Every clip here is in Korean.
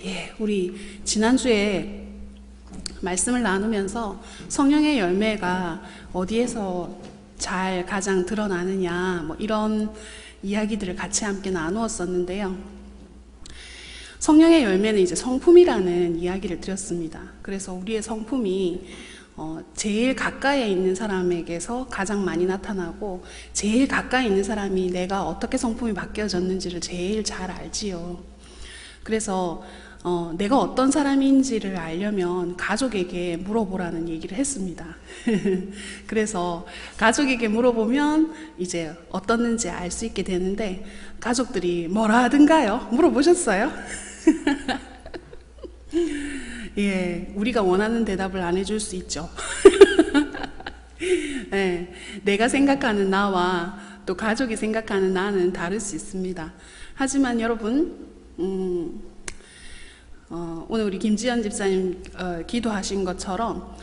예, 우리 지난주에 말씀을 나누면서 성령의 열매가 어디에서 잘 가장 드러나느냐, 이런 이야기들을 같이 함께 나누었었는데요. 성령의 열매는 이제 성품이라는 이야기를 드렸습니다. 그래서 우리의 성품이 제일 가까이에 있는 사람에게서 가장 많이 나타나고, 제일 가까이 있는 사람이 내가 어떻게 성품이 바뀌어졌는지를 제일 잘 알지요. 그래서 내가 어떤 사람인지를 알려면 가족에게 물어보라는 얘기를 했습니다. 그래서 가족에게 물어보면 이제 어떻는지 알 수 있게 되는데, 가족들이 뭐라 하던가요? 물어보셨어요? 예, 우리가 원하는 대답을 안 해줄 수 있죠. 예, 내가 생각하는 나와 또 가족이 생각하는 나는 다를 수 있습니다. 하지만 여러분, 오늘 우리 김지연 집사님 기도하신 것처럼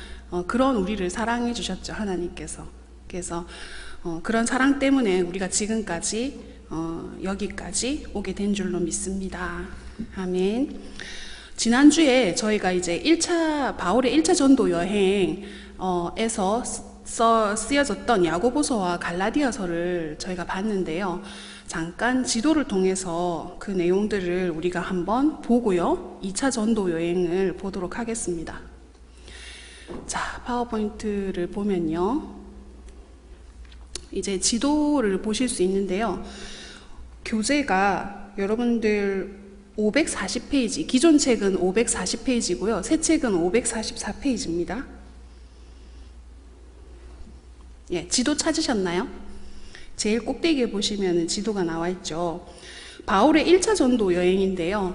그런 우리를 사랑해 주셨죠, 하나님께서. 그래서 그런 사랑 때문에 우리가 지금까지 여기까지 오게 된 줄로 믿습니다. 아멘. 지난주에 저희가 이제 바울의 1차 전도 여행에서 쓰여졌던 야고보서와 갈라디아서를 저희가 봤는데요. 잠깐 지도를 통해서 그 내용들을 우리가 한번 보고요, 2차 전도 여행을 보도록 하겠습니다. 자, 파워포인트를 보면요, 이제 지도를 보실 수 있는데요. 교재가 여러분들 540페이지, 기존 책은 540페이지고요 새 책은 544페이지입니다 예, 지도 찾으셨나요? 제일 꼭대기에 보시면 지도가 나와 있죠. 바울의 1차 전도 여행인데요.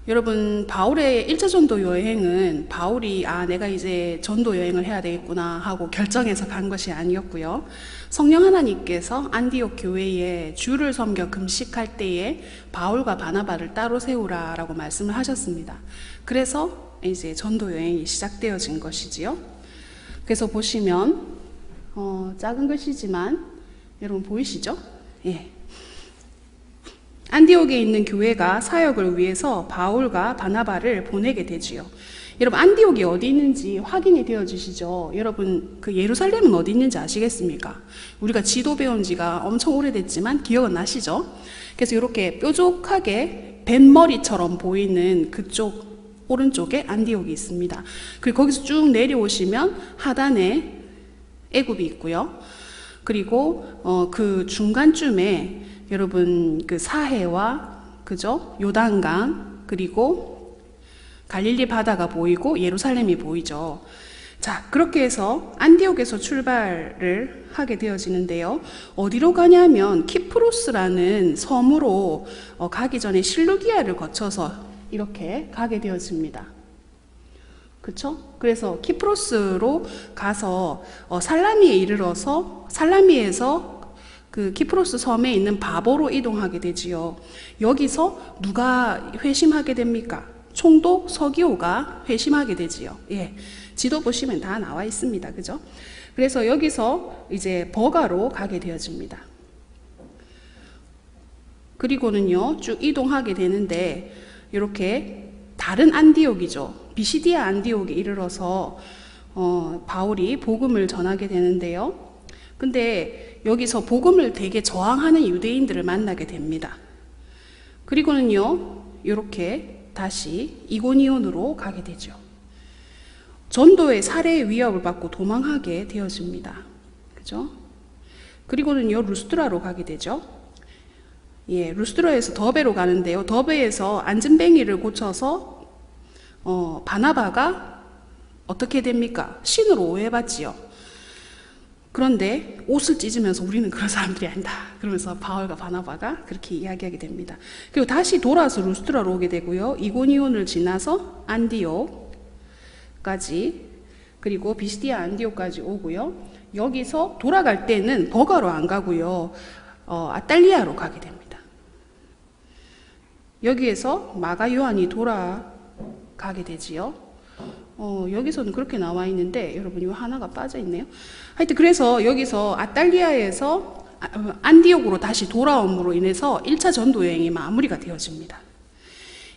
여러분, 바울의 1차 전도 여행은 바울이 내가 이제 전도 여행을 해야 되겠구나 하고 결정해서 간 것이 아니었고요. 성령 하나님께서 안디옥 교회에 주를 섬겨 금식할 때에 바울과 바나바를 따로 세우라 라고 말씀을 하셨습니다. 그래서 이제 전도 여행이 시작되어진 것이지요. 그래서 보시면 작은 글씨지만 여러분 보이시죠? 예. 안디옥에 있는 교회가 사역을 위해서 바울과 바나바를 보내게 되지요. 여러분, 안디옥이 어디 있는지 확인이 되어지시죠? 여러분, 그 예루살렘은 어디 있는지 아시겠습니까? 우리가 지도 배운 지가 엄청 오래됐지만 기억은 나시죠? 그래서 이렇게 뾰족하게 뱃머리처럼 보이는 그쪽 오른쪽에 안디옥이 있습니다. 그리고 거기서 쭉 내려오시면 하단에 애굽이 있고요. 그리고 그 중간쯤에 여러분 그 사해와 그죠? 요단강, 그리고 갈릴리 바다가 보이고 예루살렘이 보이죠. 자, 그렇게 해서 안디옥에서 출발을 하게 되어지는데요. 어디로 가냐면 키프로스라는 섬으로 가기 전에 실루기아를 거쳐서 이렇게 가게 되어집니다. 그쵸? 그래서 키프로스로 가서 살라미에 이르러서 살라미에서 그 키프로스 섬에 있는 바보로 이동하게 되지요. 여기서 누가 회심하게 됩니까? 총독 서기오가 회심하게 되지요. 예, 지도 보시면 다 나와 있습니다. 그죠? 그래서 여기서 이제 버가로 가게 되어집니다. 그리고는요, 쭉 이동하게 되는데 이렇게 다른 안디옥이죠. 비시디아 안디옥에 이르러서 바울이 복음을 전하게 되는데요. 근데 여기서 복음을 되게 저항하는 유대인들을 만나게 됩니다. 그리고는요, 이렇게 다시 이고니온으로 가게 되죠. 전도의 살해의 위협을 받고 도망하게 되어집니다. 그죠? 그리고는요, 루스드라로 가게 되죠. 예, 루스드라에서 더베로 가는데요. 더베에서 안전뱅이를 고쳐서 바나바가 어떻게 됩니까? 신으로 오해받지요. 그런데 옷을 찢으면서 우리는 그런 사람들이 아니다 그러면서 바울과 바나바가 그렇게 이야기하게 됩니다. 그리고 다시 돌아서 루스드라로 오게 되고요. 이고니온을 지나서 안디옥까지, 그리고 비시디아 안디옥까지 오고요. 여기서 돌아갈 때는 버가로 안 가고요, 아탈리아로 가게 됩니다. 여기에서 마가 요한이 돌아가게 되지요. 여기서는 그렇게 나와 있는데 여러분 이거 하나가 빠져 있네요. 하여튼 그래서 여기서 아탈리아에서 안디옥으로 다시 돌아옴으로 인해서 1차 전도 여행이 마무리가 되어집니다.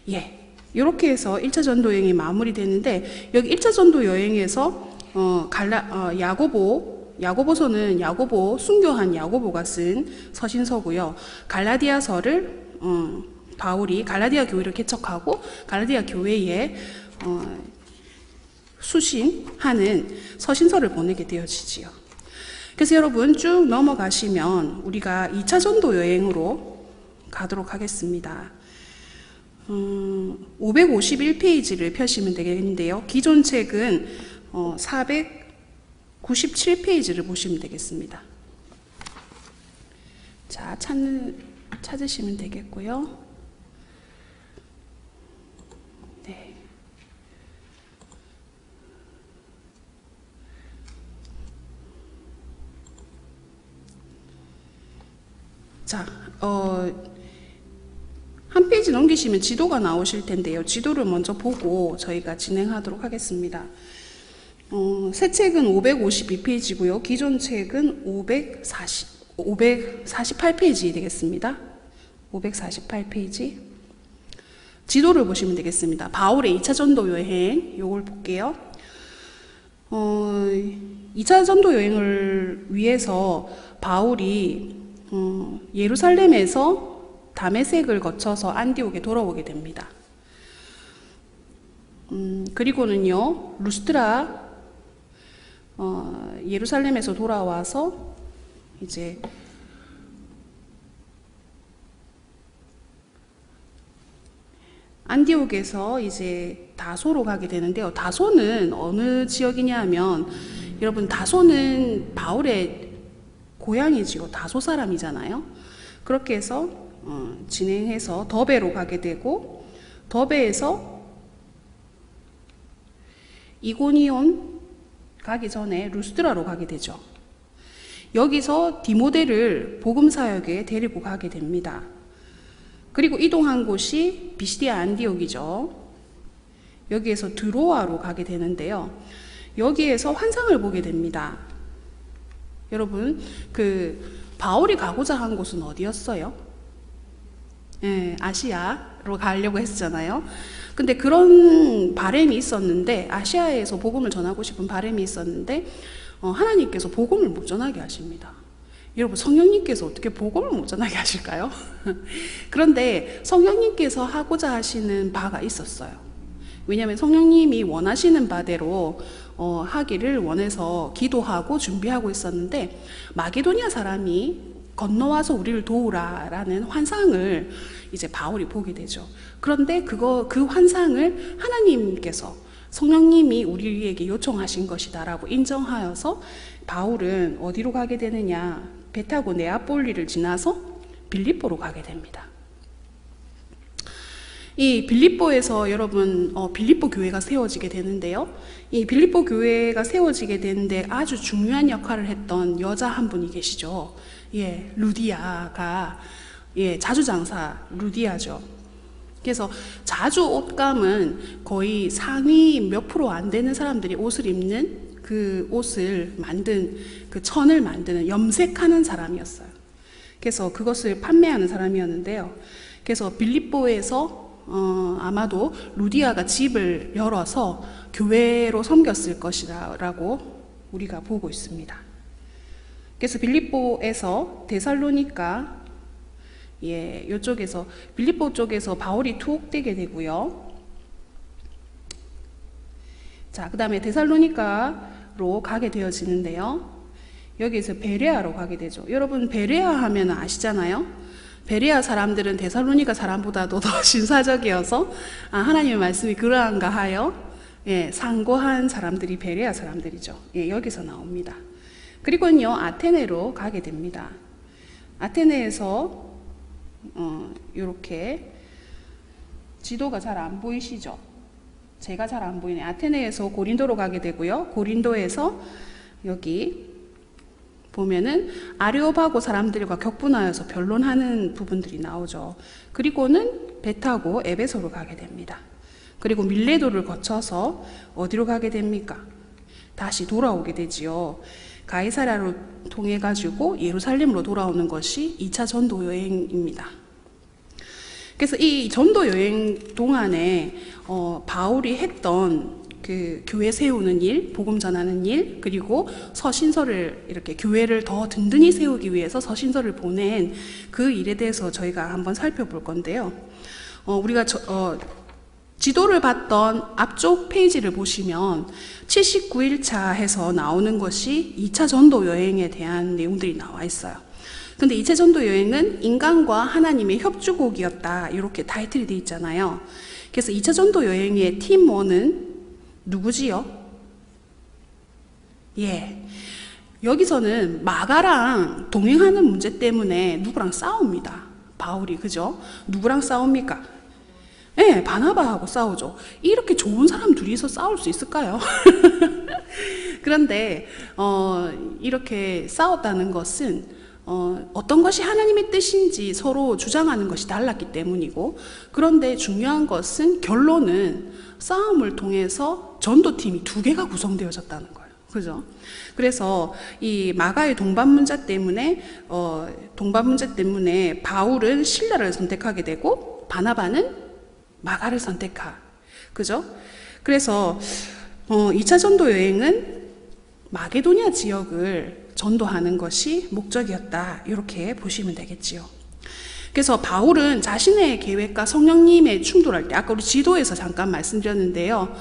예, 이렇게 해서 1차 전도 여행이 마무리되는데, 여기 1차 전도 여행에서 야고보서는 순교한 야고보가 쓴 서신서고요. 갈라디아서를 바울이 갈라디아 교회를 개척하고 갈라디아 교회에 수신하는 서신서를 보내게 되어지지요. 그래서 여러분 쭉 넘어가시면 우리가 2차 전도 여행으로 가도록 하겠습니다. 551페이지를 펴시면 되겠는데요. 기존 책은 497페이지를 보시면 되겠습니다. 자, 찾으시면 되겠고요. 네. 자, 한 페이지 넘기시면 지도가 나오실 텐데요. 지도를 먼저 보고 저희가 진행하도록 하겠습니다. 새 책은 552페이지고요. 기존 책은 548페이지 되겠습니다. 548페이지. 지도를 보시면 되겠습니다. 바울의 2차 전도 여행, 요걸 볼게요. 2차 전도 여행을 위해서 바울이 예루살렘에서 다메섹을 거쳐서 안디옥에 돌아오게 됩니다. 그리고는요, 루스드라, 예루살렘에서 돌아와서 이제 안디옥에서 이제 다소로 가게 되는데요. 다소는 어느 지역이냐 하면, 여러분 다소는 바울의 고향이지요. 다소 사람이잖아요. 그렇게 해서 진행해서 더베로 가게 되고, 더베에서 이고니온 가기 전에 루스드라로 가게 되죠. 여기서 디모데를 복음 사역에 데리고 가게 됩니다. 그리고 이동한 곳이 비시디아 안디옥이죠. 여기에서 드로아로 가게 되는데요. 여기에서 환상을 보게 됩니다. 여러분, 바울이 가고자 한 곳은 어디였어요? 예, 아시아로 가려고 했잖아요. 근데 그런 바람이 있었는데, 아시아에서 복음을 전하고 싶은 바람이 있었는데, 하나님께서 복음을 못 전하게 하십니다. 여러분, 성령님께서 어떻게 복음을 못 전하게 하실까요? 그런데 성령님께서 하고자 하시는 바가 있었어요. 왜냐하면 성령님이 원하시는 바대로 하기를 원해서 기도하고 준비하고 있었는데, 마게도니아 사람이 건너와서 우리를 도우라라는 환상을 이제 바울이 보게 되죠. 그런데 그 환상을 하나님께서, 성령님이 우리에게 요청하신 것이다라고 인정하여서 바울은 어디로 가게 되느냐, 배 타고 네아폴리를 지나서 빌립보로 가게 됩니다. 이 빌립보에서 여러분 빌립보 교회가 세워지게 되는데요. 이 빌립보 교회가 세워지게 되는데 아주 중요한 역할을 했던 여자 한 분이 계시죠. 예, 루디아가, 예, 자주장사 루디아죠. 그래서 자주 옷감은 거의 상위 몇 프로 안 되는 사람들이 옷을 입는 그 옷을 만든, 그 천을 만드는, 염색하는 사람이었어요. 그래서 그것을 판매하는 사람이었는데요. 그래서 빌립보에서 아마도 루디아가 집을 열어서 교회로 섬겼을 것이라고 우리가 보고 있습니다. 그래서 빌립보에서 데살로니가, 예, 이쪽에서 빌립보 쪽에서 바울이 투옥되게 되고요. 자, 그 다음에 데살로니가로 가게 되어지는데요. 여기에서 베레아로 가게 되죠. 여러분, 베레아 하면 아시잖아요. 베레아 사람들은 데살로니가 사람보다도 더 신사적이어서 하나님의 말씀이 그러한가 하여, 예, 상고한 사람들이 베레아 사람들이죠. 예, 여기서 나옵니다. 그리고는요, 아테네로 가게 됩니다. 아테네에서 이렇게 지도가 잘 안 보이시죠? 제가 잘 안 보이네. 아테네에서 고린도로 가게 되고요. 고린도에서 여기 보면은 아레오바고 사람들과 격분하여서 변론하는 부분들이 나오죠. 그리고는 배 타고 에베소로 가게 됩니다. 그리고 밀레도를 거쳐서 어디로 가게 됩니까? 다시 돌아오게 되지요. 가이사랴로 통해 가지고 예루살렘으로 돌아오는 것이 2차 전도 여행입니다. 그래서 이 전도 여행 동안에 바울이 했던 그 교회 세우는 일, 복음 전하는 일, 그리고 서신서를 이렇게 교회를 더 든든히 세우기 위해서 서신서를 보낸 그 일에 대해서 저희가 한번 살펴볼 건데요. 우리가 지도를 봤던 앞쪽 페이지를 보시면 79일차 해서 나오는 것이 2차 전도 여행에 대한 내용들이 나와 있어요. 근데 2차 전도 여행은 인간과 하나님의 협주곡이었다, 이렇게 타이틀이 되어 있잖아요. 그래서 2차 전도 여행의 팀 1은 누구지요? 예. 여기서는 마가랑 동행하는 문제 때문에 누구랑 싸웁니다. 바울이, 그죠? 누구랑 싸웁니까? 네, 바나바하고 싸우죠. 이렇게 좋은 사람 둘이서 싸울 수 있을까요? 그런데 이렇게 싸웠다는 것은 어떤 것이 하나님의 뜻인지 서로 주장하는 것이 달랐기 때문이고, 그런데 중요한 것은 결론은 싸움을 통해서 전도팀이 2개가 구성되어졌다는 거예요. 그죠? 그래서 이 마가의 동반 문제 때문에 바울은 실라를 선택하게 되고 바나바는 마가를 선택하. 그죠? 그래서 2차 전도 여행은 마게도니아 지역을 전도하는 것이 목적이었다, 이렇게 보시면 되겠지요. 그래서 바울은 자신의 계획과 성령님의 충돌할 때, 아까 우리 지도에서 잠깐 말씀드렸는데요.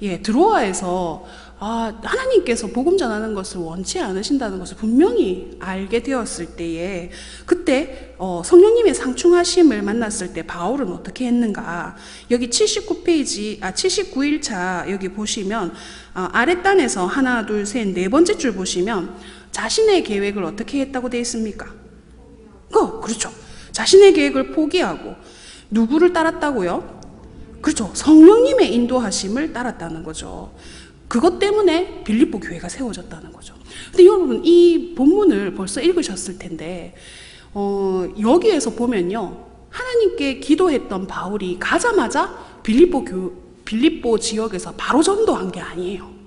예, 드로아에서 하나님께서 복음 전하는 것을 원치 않으신다는 것을 분명히 알게 되었을 때에, 그때 성령님의 상충하심을 만났을 때 바울은 어떻게 했는가? 여기 79일차 여기 보시면 아랫단에서 하나, 둘, 셋, 네 번째 줄 보시면 자신의 계획을 어떻게 했다고 되어 있습니까? 그렇죠. 자신의 계획을 포기하고 누구를 따랐다고요? 그렇죠. 성령님의 인도하심을 따랐다는 거죠. 그것 때문에 빌립보 교회가 세워졌다는 거죠. 근데 여러분, 이 본문을 벌써 읽으셨을 텐데 여기에서 보면요, 하나님께 기도했던 바울이 가자마자 빌립보 지역에서 바로 전도한 게 아니에요.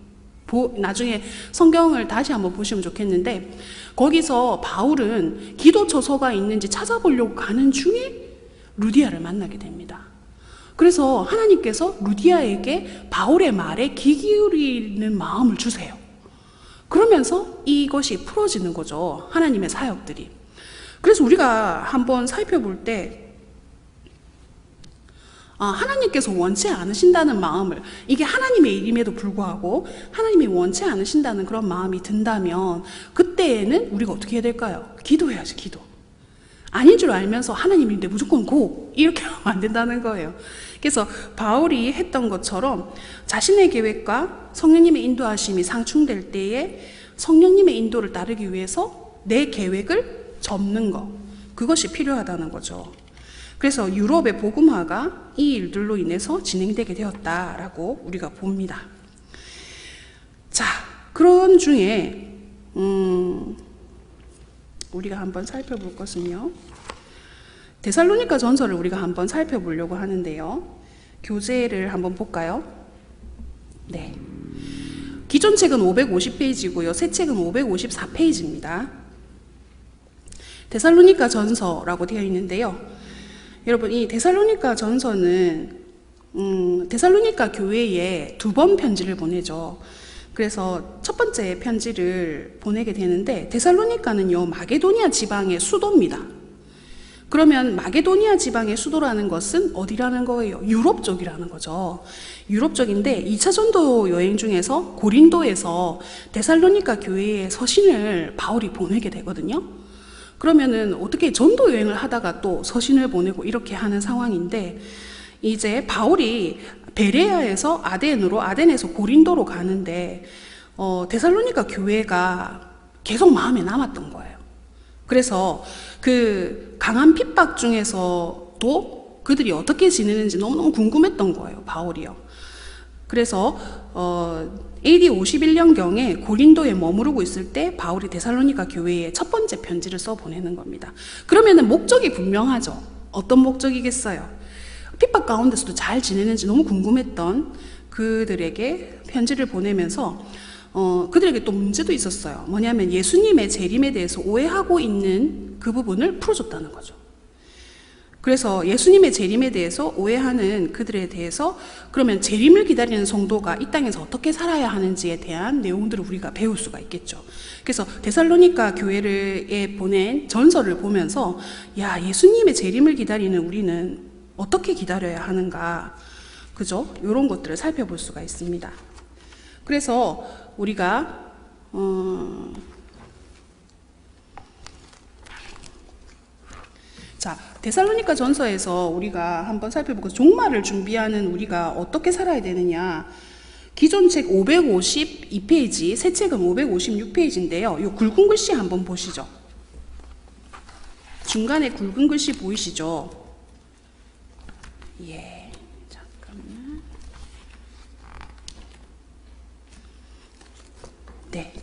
나중에 성경을 다시 한번 보시면 좋겠는데, 거기서 바울은 기도처소가 있는지 찾아보려고 가는 중에 루디아를 만나게 됩니다. 그래서 하나님께서 루디아에게 바울의 말에 귀 기울이는 마음을 주세요. 그러면서 이것이 풀어지는 거죠, 하나님의 사역들이. 그래서 우리가 한번 살펴볼 때 하나님께서 원치 않으신다는 마음을, 이게 하나님의 일임에도 불구하고 하나님이 원치 않으신다는 그런 마음이 든다면 그때에는 우리가 어떻게 해야 될까요? 기도해야지, 기도. 아닌 줄 알면서 하나님인데 무조건 고, 이렇게 하면 안 된다는 거예요. 그래서 바울이 했던 것처럼 자신의 계획과 성령님의 인도하심이 상충될 때에 성령님의 인도를 따르기 위해서 내 계획을 접는 것, 그것이 필요하다는 거죠. 그래서 유럽의 복음화가 이 일들로 인해서 진행되게 되었다라고 우리가 봅니다. 자, 그런 중에 우리가 한번 살펴볼 것은요, 데살로니가 전서를 우리가 한번 살펴보려고 하는데요. 교재를 한번 볼까요? 네. 기존 책은 550페이지고요. 새 책은 554페이지입니다. 데살로니가 전서라고 되어 있는데요. 여러분, 이 데살로니가 전서는 데살로니가 교회에 2번 편지를 보내죠. 그래서 첫 번째 편지를 보내게 되는데, 데살로니가는요, 마게도니아 지방의 수도입니다. 그러면 마게도니아 지방의 수도라는 것은 어디라는 거예요? 유럽 쪽이라는 거죠. 유럽 쪽인데 2차 전도 여행 중에서 고린도에서 데살로니가 교회에 서신을 바울이 보내게 되거든요. 그러면은 어떻게 전도 여행을 하다가 또 서신을 보내고 이렇게 하는 상황인데, 이제 바울이 베레아에서 아덴에서 고린도로 가는데 데살로니가 교회가 계속 마음에 남았던 거예요. 그래서 그 강한 핍박 중에서도 그들이 어떻게 지내는지 너무너무 궁금했던 거예요, 바울이요. 그래서 AD 51년경에 고린도에 머무르고 있을 때 바울이 데살로니가 교회에 첫 번째 편지를 써 보내는 겁니다. 그러면은 목적이 분명하죠. 어떤 목적이겠어요? 핍박 가운데서도 잘 지내는지 너무 궁금했던 그들에게 편지를 보내면서 그들에게 또 문제도 있었어요. 뭐냐면 예수님의 재림에 대해서 오해하고 있는 그 부분을 풀어줬다는 거죠. 그래서 예수님의 재림에 대해서 오해하는 그들에 대해서 그러면 재림을 기다리는 성도가 이 땅에서 어떻게 살아야 하는지에 대한 내용들을 우리가 배울 수가 있겠죠. 그래서 데살로니가 교회에 보낸 전서를 보면서 야, 예수님의 재림을 기다리는 우리는 어떻게 기다려야 하는가, 그죠? 이런 것들을 살펴볼 수가 있습니다. 그래서 우리가 자, 데살로니가 전서에서 우리가 한번 살펴보고 종말을 준비하는 우리가 어떻게 살아야 되느냐. 기존 책 552페이지, 새 책은 556페이지인데요. 이 굵은 글씨 한번 보시죠. 중간에 굵은 글씨 보이시죠? 예, 잠깐만. 네.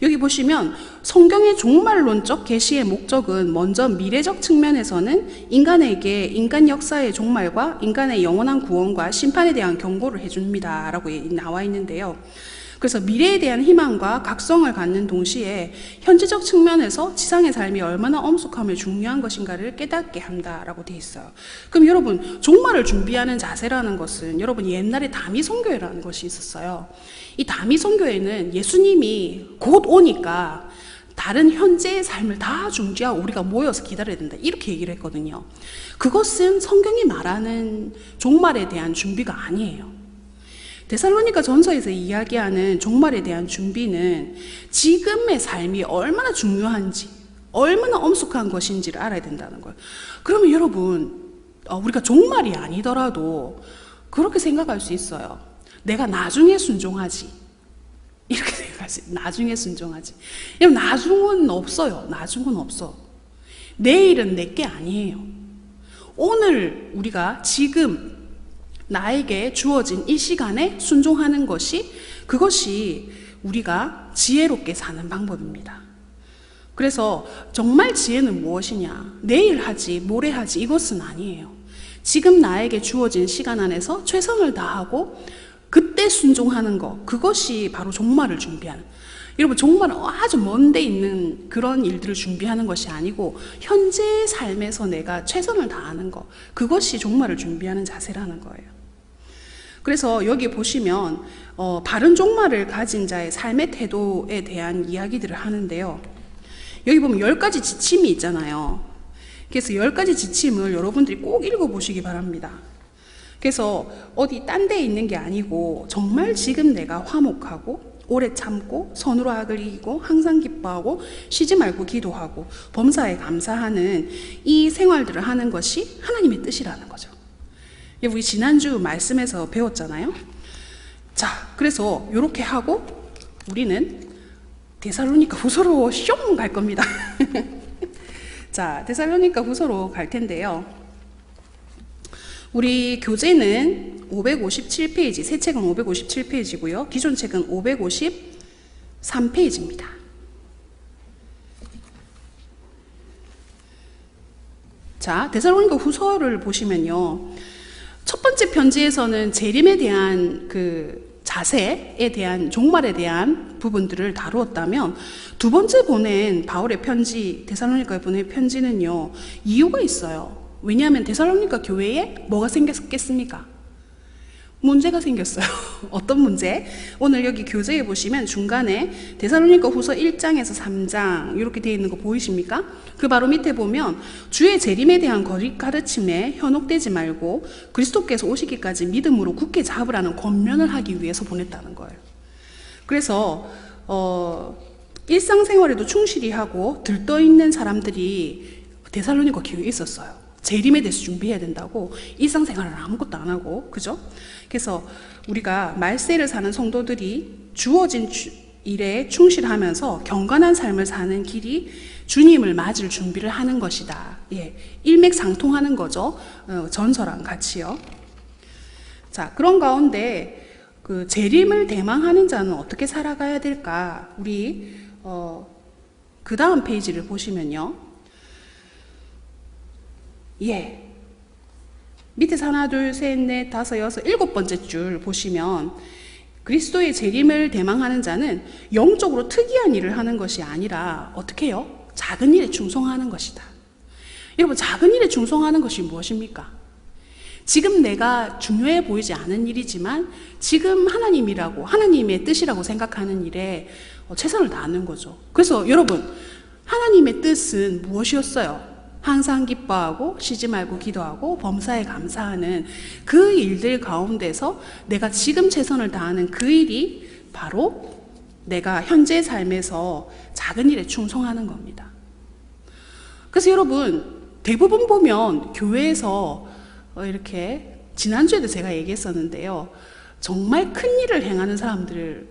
여기 보시면 성경의 종말론적 계시의 목적은 먼저 미래적 측면에서는 인간에게 인간 역사의 종말과 인간의 영원한 구원과 심판에 대한 경고를 해줍니다 라고 나와 있는데요. 그래서 미래에 대한 희망과 각성을 갖는 동시에 현재적 측면에서 지상의 삶이 얼마나 엄숙함을 중요한 것인가를 깨닫게 한다라고 되어 있어요. 그럼 여러분, 종말을 준비하는 자세라는 것은 여러분 옛날에 다미선교회라는 것이 있었어요. 이 다미선교회는 예수님이 곧 오니까 다른 현재의 삶을 다 중지하고 우리가 모여서 기다려야 된다, 이렇게 얘기를 했거든요. 그것은 성경이 말하는 종말에 대한 준비가 아니에요. 데살로니가 전서에서 이야기하는 종말에 대한 준비는 지금의 삶이 얼마나 중요한지, 얼마나 엄숙한 것인지를 알아야 된다는 거예요. 그러면 여러분, 우리가 종말이 아니더라도 그렇게 생각할 수 있어요. 내가 나중에 순종하지, 이렇게 생각하지. 나중에 순종하지. 여러분, 나중은 없어요. 나중은 없어. 내일은 내게 아니에요. 오늘 우리가 지금 나에게 주어진 이 시간에 순종하는 것이, 그것이 우리가 지혜롭게 사는 방법입니다. 그래서 정말 지혜는 무엇이냐? 내일 하지, 모레 하지, 이것은 아니에요. 지금 나에게 주어진 시간 안에서 최선을 다하고 그때 순종하는 것, 그것이 바로 종말을 준비하는. 여러분, 종말은 아주 먼 데 있는 그런 일들을 준비하는 것이 아니고 현재의 삶에서 내가 최선을 다하는 것, 그것이 종말을 준비하는 자세라는 거예요. 그래서 여기 보시면 바른 종말을 가진 자의 삶의 태도에 대한 이야기들을 하는데요. 여기 보면 10가지 지침이 있잖아요. 그래서 10가지 지침을 여러분들이 꼭 읽어보시기 바랍니다. 그래서 어디 딴 데 있는 게 아니고 정말 지금 내가 화목하고 오래 참고 선으로 악을 이기고 항상 기뻐하고 쉬지 말고 기도하고 범사에 감사하는 이 생활들을 하는 것이 하나님의 뜻이라는 거죠. 우리 지난주 말씀에서 배웠잖아요. 자, 그래서 이렇게 하고 우리는 데살로니가 후서로 슝 갈 겁니다. 자, 데살로니가 후서로 갈 텐데요. 우리 교재는 557페이지, 새 책은 557페이지고요. 기존 책은 553페이지입니다. 자, 데살로니가 후서를 보시면요. 첫 번째 편지에서는 재림에 대한 그 자세에 대한, 종말에 대한 부분들을 다루었다면 두 번째 보낸 바울의 편지, 데살로니가에 보낸 편지는요, 이유가 있어요. 왜냐하면 데살로니가 교회에 뭐가 생겼겠습니까? 문제가 생겼어요. 어떤 문제? 오늘 여기 교재에 보시면 중간에 데살로니가 후서 1장에서 3장 이렇게 되어 있는 거 보이십니까? 그 바로 밑에 보면 주의 재림에 대한 거짓 가르침에 현혹되지 말고 그리스도께서 오시기까지 믿음으로 굳게 잡으라는 권면을 하기 위해서 보냈다는 거예요. 그래서 일상생활에도 충실히 하고 들떠있는 사람들이 데살로니가 교회에 있었어요. 재림에 대해서 준비해야 된다고 일상생활을 아무것도 안 하고, 그죠? 그래서 우리가 말세를 사는 성도들이 주어진 일에 충실하면서 경건한 삶을 사는 길이 주님을 맞을 준비를 하는 것이다. 예, 일맥상통하는 거죠. 전서랑 같이요. 자, 그런 가운데 그 재림을 대망하는 자는 어떻게 살아가야 될까? 우리 그 다음 페이지를 보시면요. 예. 밑에서 하나, 둘, 셋, 넷, 다섯, 여섯, 일곱 번째 줄 보시면 그리스도의 재림을 대망하는 자는 영적으로 특이한 일을 하는 것이 아니라 어떻게 해요? 작은 일에 충성하는 것이다. 여러분, 작은 일에 충성하는 것이 무엇입니까? 지금 내가 중요해 보이지 않은 일이지만 지금 하나님이라고, 하나님의 뜻이라고 생각하는 일에 최선을 다하는 거죠. 그래서 여러분, 하나님의 뜻은 무엇이었어요? 항상 기뻐하고 쉬지 말고 기도하고 범사에 감사하는 그 일들 가운데서 내가 지금 최선을 다하는 그 일이 바로 내가 현재 삶에서 작은 일에 충성하는 겁니다. 그래서 여러분, 대부분 보면 교회에서 이렇게, 지난주에도 제가 얘기했었는데요, 정말 큰 일을 행하는 사람들을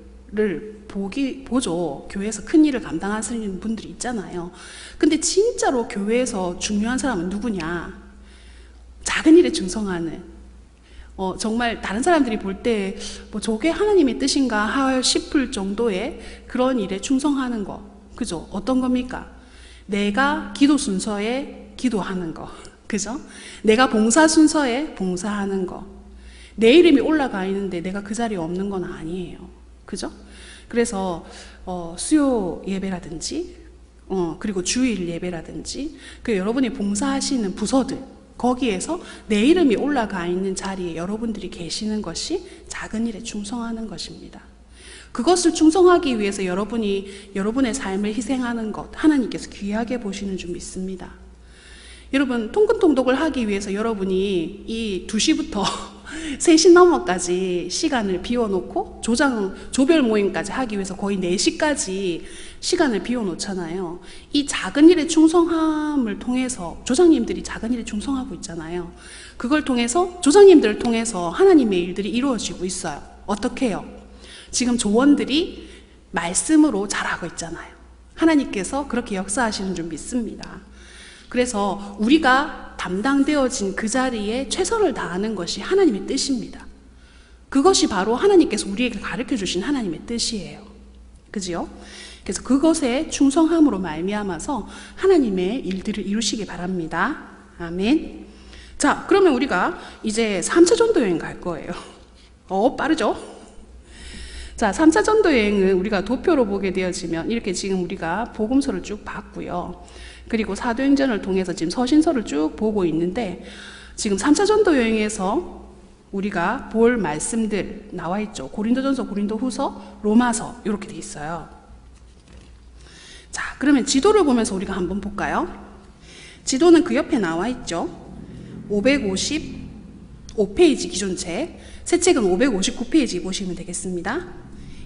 보죠. 교회에서 큰 일을 감당하시는 분들이 있잖아요. 근데 진짜로 교회에서 중요한 사람은 누구냐? 작은 일에 충성하는, 정말 다른 사람들이 볼 때 뭐 저게 하나님의 뜻인가 싶을 정도의 그런 일에 충성하는 거, 그죠? 어떤 겁니까? 내가 기도 순서에 기도하는 거, 그죠? 내가 봉사 순서에 봉사하는 거. 내 이름이 올라가 있는데 내가 그 자리에 없는 건 아니에요, 그죠? 그래서 수요 예배라든지 그리고 주일 예배라든지 그 여러분이 봉사하시는 부서들, 거기에서 내 이름이 올라가 있는 자리에 여러분들이 계시는 것이 작은 일에 충성하는 것입니다. 그것을 충성하기 위해서 여러분이 여러분의 삶을 희생하는 것, 하나님께서 귀하게 보시는 줄 믿습니다. 여러분, 통근통독을 하기 위해서 여러분이 이 2시부터 3시 넘어까지 시간을 비워놓고 조별 모임까지 하기 위해서 거의 4시까지 시간을 비워놓잖아요. 이 작은 일에 충성함을 통해서 조장님들이 작은 일에 충성하고 있잖아요. 그걸 통해서, 조장님들을 통해서 하나님의 일들이 이루어지고 있어요. 어떻게 해요? 지금 조원들이 말씀으로 잘하고 있잖아요. 하나님께서 그렇게 역사하시는 줄 믿습니다. 그래서 우리가 담당되어진 그 자리에 최선을 다하는 것이 하나님의 뜻입니다. 그것이 바로 하나님께서 우리에게 가르쳐 주신 하나님의 뜻이에요. 그지요? 그래서 그것에 충성함으로 말미암아서 하나님의 일들을 이루시기 바랍니다. 아멘. 자, 그러면 우리가 이제 3차 전도 여행 갈 거예요. 빠르죠? 자, 3차 전도 여행은 우리가 도표로 보게 되어지면 이렇게 지금 우리가 복음서를 쭉 봤고요. 그리고 사도행전을 통해서 지금 서신서를 쭉 보고 있는데, 지금 3차 전도 여행에서 우리가 볼 말씀들 나와 있죠. 고린도전서, 고린도후서, 로마서 이렇게 돼 있어요. 자, 그러면 지도를 보면서 우리가 한번 볼까요? 지도는 그 옆에 나와 있죠. 555페이지 기존책, 새 책은 559페이지 보시면 되겠습니다.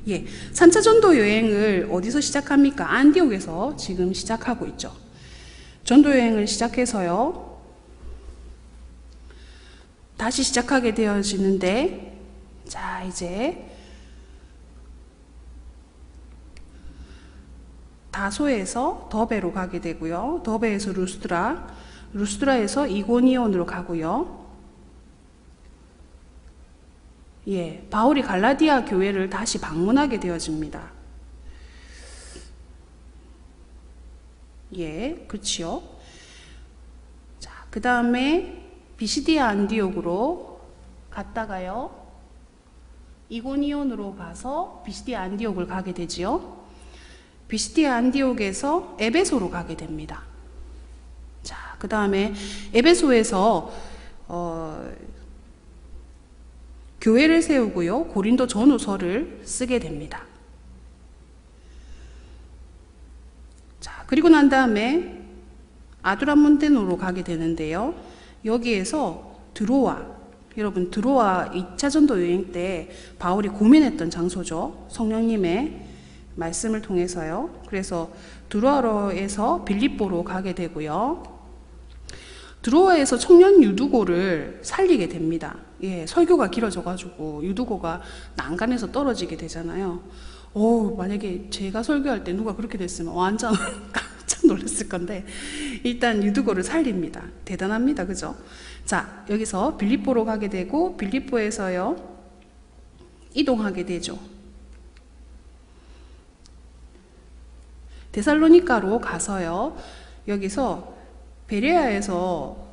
예, 3차 전도 여행을 어디서 시작합니까? 안디옥에서 지금 시작하고 있죠. 전도 여행을 시작해서요, 다시 시작하게 되어지는데, 자, 이제 다소에서 더베로 가게 되고요. 더베에서 루스드라에서 이고니온으로 가고요. 예, 바울이 갈라디아 교회를 다시 방문하게 되어집니다. 예, 그치요. 자, 그 다음에 비시디아 안디옥으로 갔다가요, 이고니온으로 가서 비시디아 안디옥을 가게 되지요. 비시디아 안디옥에서 에베소로 가게 됩니다. 자, 그 다음에 에베소에서 교회를 세우고요, 고린도 전후서를 쓰게 됩니다. 자, 그리고 난 다음에 아두라몬테노로 가게 되는데요, 여기에서 여러분 드로아 2차 전도 여행 때 바울이 고민했던 장소죠. 성령님의 말씀을 통해서요. 그래서 드로아에서 빌립보로 가게 되고요. 드로아에서 청년 유두고를 살리게 됩니다. 예, 설교가 길어져가지고 유두고가 난간에서 떨어지게 되잖아요. 만약에 제가 설교할 때 누가 그렇게 됐으면 완전 깜짝 놀랐을 건데, 일단 유두고를 살립니다. 대단합니다. 그죠? 자, 여기서 빌립보로 가게 되고, 빌립보에서요, 이동하게 되죠. 데살로니가로 가서요, 여기서 베레아에서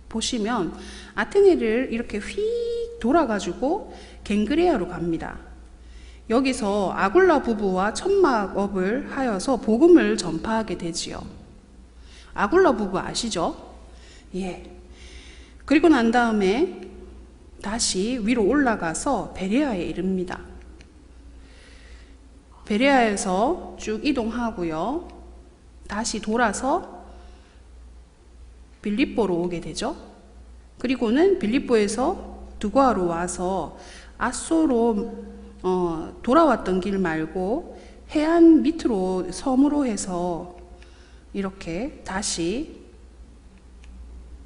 보시면 아테네를 이렇게 휙 돌아가지고 갱그레아로 갑니다. 여기서 아굴라 부부와 천막업을 하여서 복음을 전파하게 되지요. 아굴라 부부 아시죠? 예. 그리고 난 다음에 다시 위로 올라가서 베레아에 이릅니다. 베레아에서 쭉 이동하고요. 다시 돌아서 빌립보로 오게 되죠. 그리고는 빌립보에서 드고아로 와서 아소로 돌아왔던 길 말고 해안 밑으로 섬으로 해서 이렇게 다시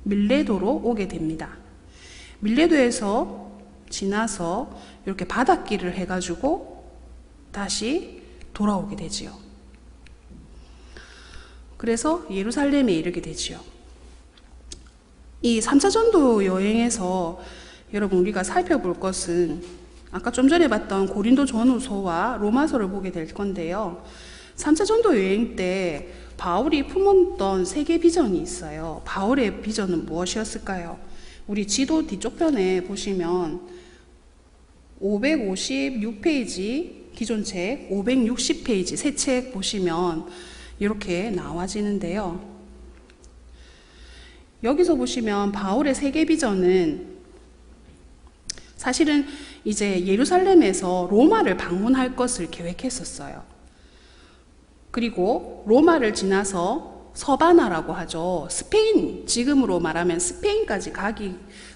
밀레도로 오게 됩니다. 밀레도에서 지나서 이렇게 바닷길을 해가지고 다시 돌아오게 되지요. 그래서 예루살렘에 이르게 되지요. 이 3차 전도 여행에서 여러분 우리가 살펴볼 것은 아까 좀 전에 봤던 고린도 전후서와 로마서를 보게 될 건데요. 3차 전도 여행 때 바울이 품었던 세계 비전이 있어요. 바울의 비전은 무엇이었을까요? 우리 지도 뒤쪽 편에 보시면 556페이지 기존 책, 560페이지 새 책 보시면 이렇게 나와지는데요. 여기서 보시면 바울의 세계 비전은 사실은 이제 예루살렘에서 로마를 방문할 것을 계획했었어요. 그리고 로마를 지나서 서바나라고 하죠. 스페인, 지금으로 말하면 스페인까지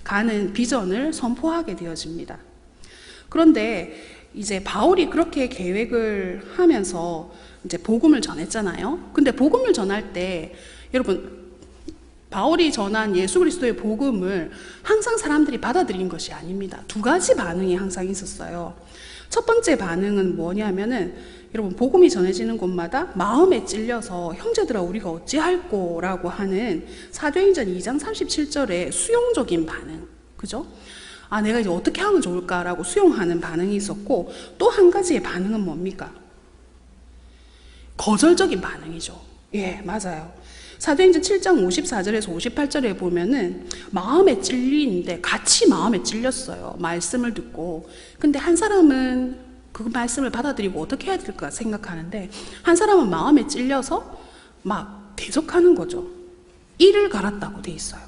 가는 비전을 선포하게 되어집니다. 그런데 이제 바울이 그렇게 계획을 하면서 이제 복음을 전했잖아요. 근데 복음을 전할 때 여러분 바울이 전한 예수 그리스도의 복음을 항상 사람들이 받아들인 것이 아닙니다. 두 가지 반응이 항상 있었어요. 첫 번째 반응은 뭐냐면은 여러분 복음이 전해지는 곳마다 마음에 찔려서 형제들아 우리가 어찌할꼬 라고 하는 사도행전 2장 37절의 수용적인 반응, 그죠? 아 내가 이제 어떻게 하면 좋을까라고 수용하는 반응이 있었고, 또 한 가지의 반응은 뭡니까? 거절적인 반응이죠. 예, 맞아요. 사도행전 7장 54절에서 58절에 보면은 마음에 찔리는데 같이 마음에 찔렸어요. 말씀을 듣고. 근데 한 사람은 그 말씀을 받아들이고 어떻게 해야 될까 생각하는데, 한 사람은 마음에 찔려서 막 대적하는 거죠. 이를 갈았다고 돼 있어요.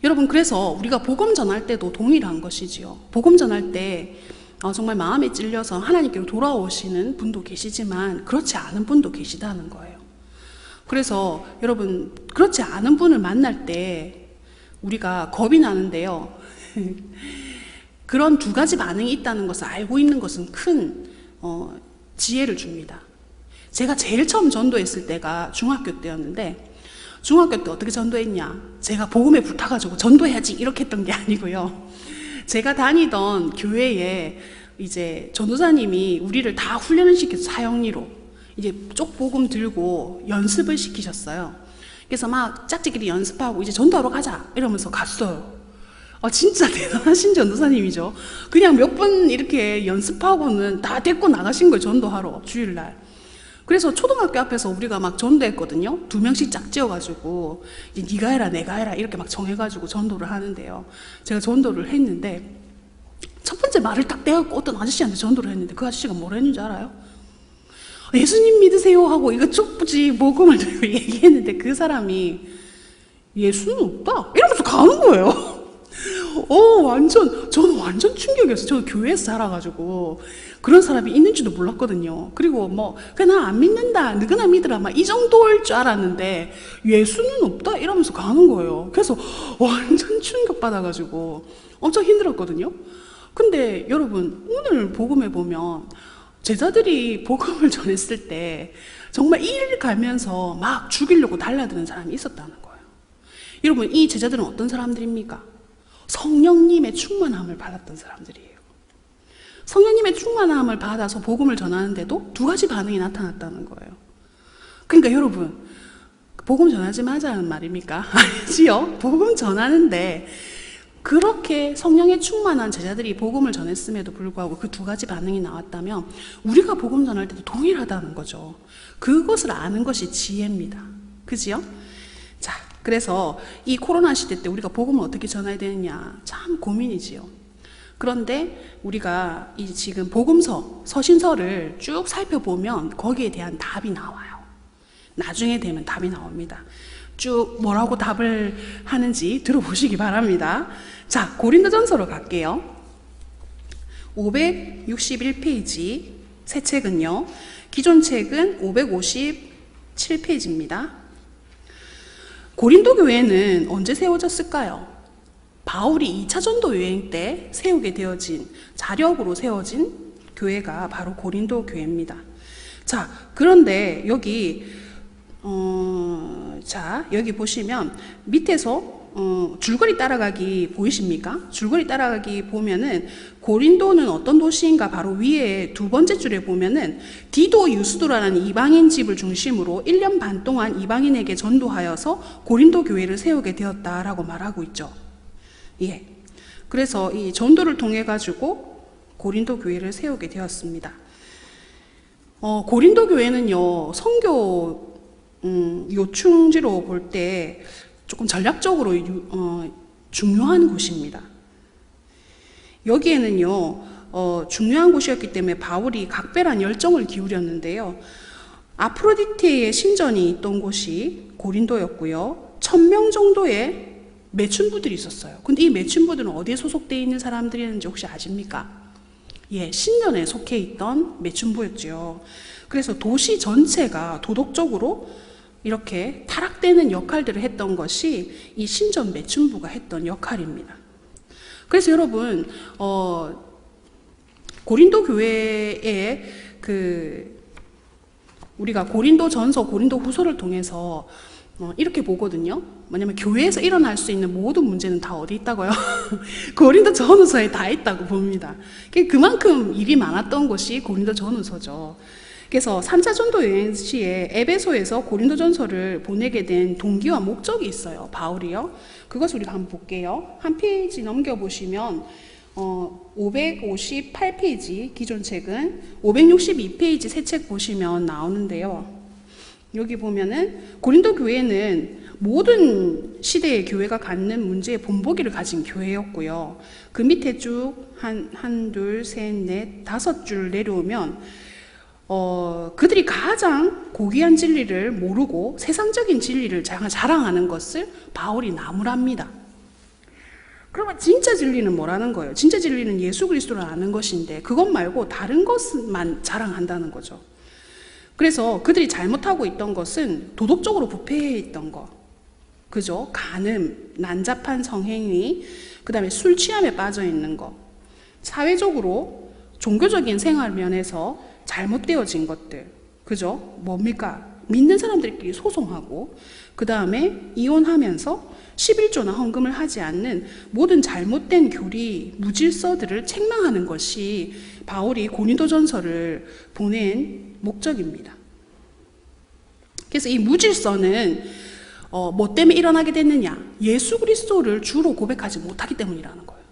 여러분, 그래서 우리가 복음 전할 때도 동일한 것이지요. 복음 전할 때 정말 마음에 찔려서 하나님께로 돌아오시는 분도 계시지만 그렇지 않은 분도 계시다는 거예요. 그래서 여러분, 그렇지 않은 분을 만날 때 우리가 겁이 나는데요. 그런 두 가지 반응이 있다는 것을 알고 있는 것은 큰 지혜를 줍니다. 제가 제일 처음 전도했을 때가 중학교 때였는데, 중학교 때 어떻게 전도했냐? 제가 복음에 불타가지고 전도해야지 이렇게 했던 게 아니고요. 제가 다니던 교회에 이제 전도사님이 우리를 다 훈련을 시켜서 사형리로 이제 쪽 복음 들고 연습을 시키셨어요. 그래서 막 짝짓기를 연습하고 이제 전도하러 가자 이러면서 갔어요. 진짜 대단하신 전도사님이죠. 그냥 몇 번 이렇게 연습하고는 다 데리고 나가신 거예요. 전도하러 주일날. 그래서 초등학교 앞에서 우리가 막 전도했거든요. 2명씩 짝지어가지고 이제 네가 해라 내가 해라 이렇게 막 정해가지고 전도를 하는데요. 제가 전도를 했는데 첫 번째 말을 딱 떼갖고 어떤 아저씨한테 전도를 했는데, 그 아저씨가 뭐라 했는지 알아요? 예수님 믿으세요 하고 이거 쪽부지 복음을 들고 얘기했는데, 그 사람이 예수는 없다 이러면서 가는 거예요. 저는 완전 충격이었어요. 저는 교회에서 자라가지고 그런 사람이 있는지도 몰랐거든요. 그리고 그냥 나 안 믿는다, 너희나 믿으라, 막 이 정도일 줄 알았는데 예수는 없다 이러면서 가는 거예요. 그래서 완전 충격받아가지고 엄청 힘들었거든요. 근데 여러분, 오늘 복음에 보면 제자들이 복음을 전했을 때 정말 이를 갈면서 막 죽이려고 달라드는 사람이 있었다는 거예요. 여러분, 이 제자들은 어떤 사람들입니까? 성령님의 충만함을 받았던 사람들이에요. 성령님의 충만함을 받아서 복음을 전하는데도 두 가지 반응이 나타났다는 거예요. 그러니까 여러분, 복음 전하지 마자는 말입니까? 아니지요. 복음 전하는데 그렇게 성령의 충만한 제자들이 복음을 전했음에도 불구하고 그 두 가지 반응이 나왔다면 우리가 복음 전할 때도 동일하다는 거죠. 그것을 아는 것이 지혜입니다. 그지요? 자, 그래서 이 코로나 시대 때 우리가 복음을 어떻게 전해야 되느냐 참 고민이지요. 그런데 우리가 이 지금 복음서, 서신서를 쭉 살펴보면 거기에 대한 답이 나와요. 나중에 되면 답이 나옵니다. 쭉 뭐라고 답을 하는지 들어보시기 바랍니다. 자, 고린도전서로 갈게요. 561페이지 새 책은요. 기존 책은 557페이지입니다. 고린도 교회는 언제 세워졌을까요? 바울이 2차 전도 여행 때 세우게 되어진, 자력으로 세워진 교회가 바로 고린도 교회입니다. 자, 그런데 여기 여기 보시면 밑에서 줄거리 따라가기 보이십니까? 줄거리 따라가기 보면은 고린도는 어떤 도시인가 바로 위에 두 번째 줄에 보면은 디도 유스도라는 이방인 집을 중심으로 1년 반 동안 이방인에게 전도하여서 고린도 교회를 세우게 되었다라고 말하고 있죠. 예. 그래서 이 전도를 통해 가지고 고린도 교회를 세우게 되었습니다. 고린도 교회는요, 선교 요충지로 볼 때 조금 전략적으로 중요한 곳입니다. 여기에는요, 중요한 곳이었기 때문에 바울이 각별한 열정을 기울였는데요. 아프로디테의 신전이 있던 곳이 고린도였고요. 1000명 정도의 매춘부들이 있었어요. 근데 이 매춘부들은 어디에 소속되어 있는 사람들이었는지 혹시 아십니까? 예, 신전에 속해 있던 매춘부였죠. 그래서 도시 전체가 도덕적으로 이렇게 타락되는 역할들을 했던 것이 이 신전 매춘부가 했던 역할입니다. 그래서 여러분, 고린도 교회에 우리가 고린도 전서, 고린도 후서를 통해서 이렇게 보거든요. 뭐냐면 교회에서 일어날 수 있는 모든 문제는 다 어디 있다고요? 고린도 전후서에 다 있다고 봅니다. 그만큼 일이 많았던 것이 고린도 전후서죠. 그래서 3차 전도 여행 시에 에베소에서 고린도 전서를 보내게 된 동기와 목적이 있어요. 바울이요. 그것을 우리가 한번 볼게요. 한 페이지 넘겨보시면 558페이지 기존 책은 562페이지 새 책 보시면 나오는데요. 여기 보면은 고린도 교회는 모든 시대의 교회가 갖는 문제의 본보기를 가진 교회였고요. 그 밑에 쭉 둘, 셋, 넷, 5줄 내려오면 그들이 가장 고귀한 진리를 모르고 세상적인 진리를 자랑하는 것을 바울이 나무랍니다. 그러면 진짜 진리는 뭐라는 거예요? 진짜 진리는 예수 그리스도를 아는 것인데 그것 말고 다른 것만 자랑한다는 거죠. 그래서 그들이 잘못하고 있던 것은 도덕적으로 부패해 있던 거, 그죠? 간음, 난잡한 성행위, 그 다음에 술 취함에 빠져 있는 거, 사회적으로 종교적인 생활 면에서 잘못되어진 것들, 그죠? 뭡니까? 믿는 사람들끼리 소송하고, 그 다음에 이혼하면서 11조나 헌금을 하지 않는 모든 잘못된 교리, 무질서들을 책망하는 것이 바울이 고린도전서를 보낸 목적입니다. 그래서 이 무질서는 뭐 때문에 일어나게 됐느냐? 예수 그리스도를 주로 고백하지 못하기 때문이라는 거예요.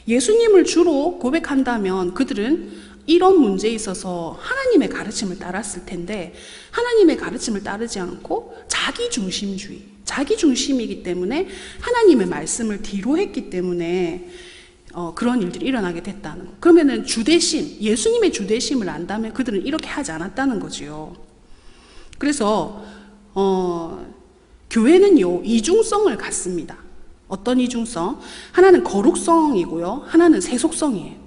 예수님을 주로 고백한다면 그들은 이런 문제에 있어서 하나님의 가르침을 따랐을 텐데 하나님의 가르침을 따르지 않고 자기중심주의, 자기중심이기 때문에 하나님의 말씀을 뒤로 했기 때문에 그런 일들이 일어나게 됐다는 거. 그러면은 주대심, 예수님의 주대심을 안다면 그들은 이렇게 하지 않았다는 거지요. 그래서 교회는요 이중성을 갖습니다. 어떤 이중성? 하나는 거룩성이고요, 하나는 세속성이에요.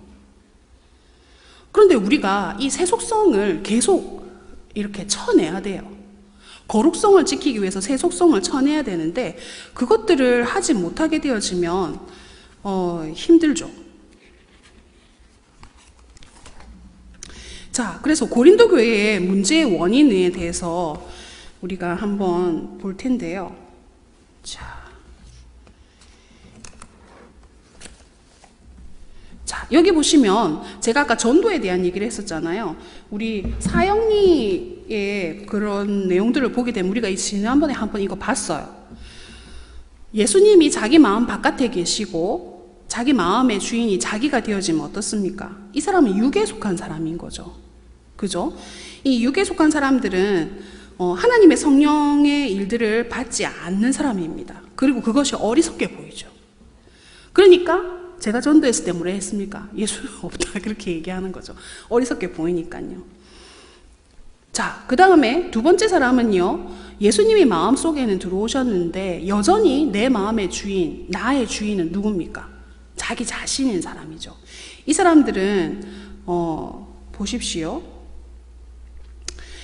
그런데 우리가 이 세속성을 계속 이렇게 쳐내야 돼요. 거룩성을 지키기 위해서 세속성을 쳐내야 되는데 그것들을 하지 못하게 되어지면 힘들죠. 자, 그래서 고린도 교회의 문제의 원인에 대해서 우리가 한번 볼 텐데요. 자, 여기 보시면 제가 아까 전도에 대한 얘기를 했었잖아요. 우리 사형리의 그런 내용들을 보게 되면 우리가 지난번에 한번 이거 봤어요. 예수님이 자기 마음 바깥에 계시고 자기 마음의 주인이 자기가 되어지면 어떻습니까? 이 사람은 육에 속한 사람인 거죠. 그죠? 이 육에 속한 사람들은 하나님의 성령의 일들을 받지 않는 사람입니다. 그리고 그것이 어리석게 보이죠. 그러니까 제가 전도했을 때 뭐라 했습니까? 예수는 없다 그렇게 얘기하는 거죠. 어리석게 보이니까요. 자, 그 다음에 두 번째 사람은요, 예수님이 마음속에는 들어오셨는데 여전히 내 마음의 주인, 나의 주인은 누굽니까? 자기 자신인 사람이죠. 이 사람들은 보십시오.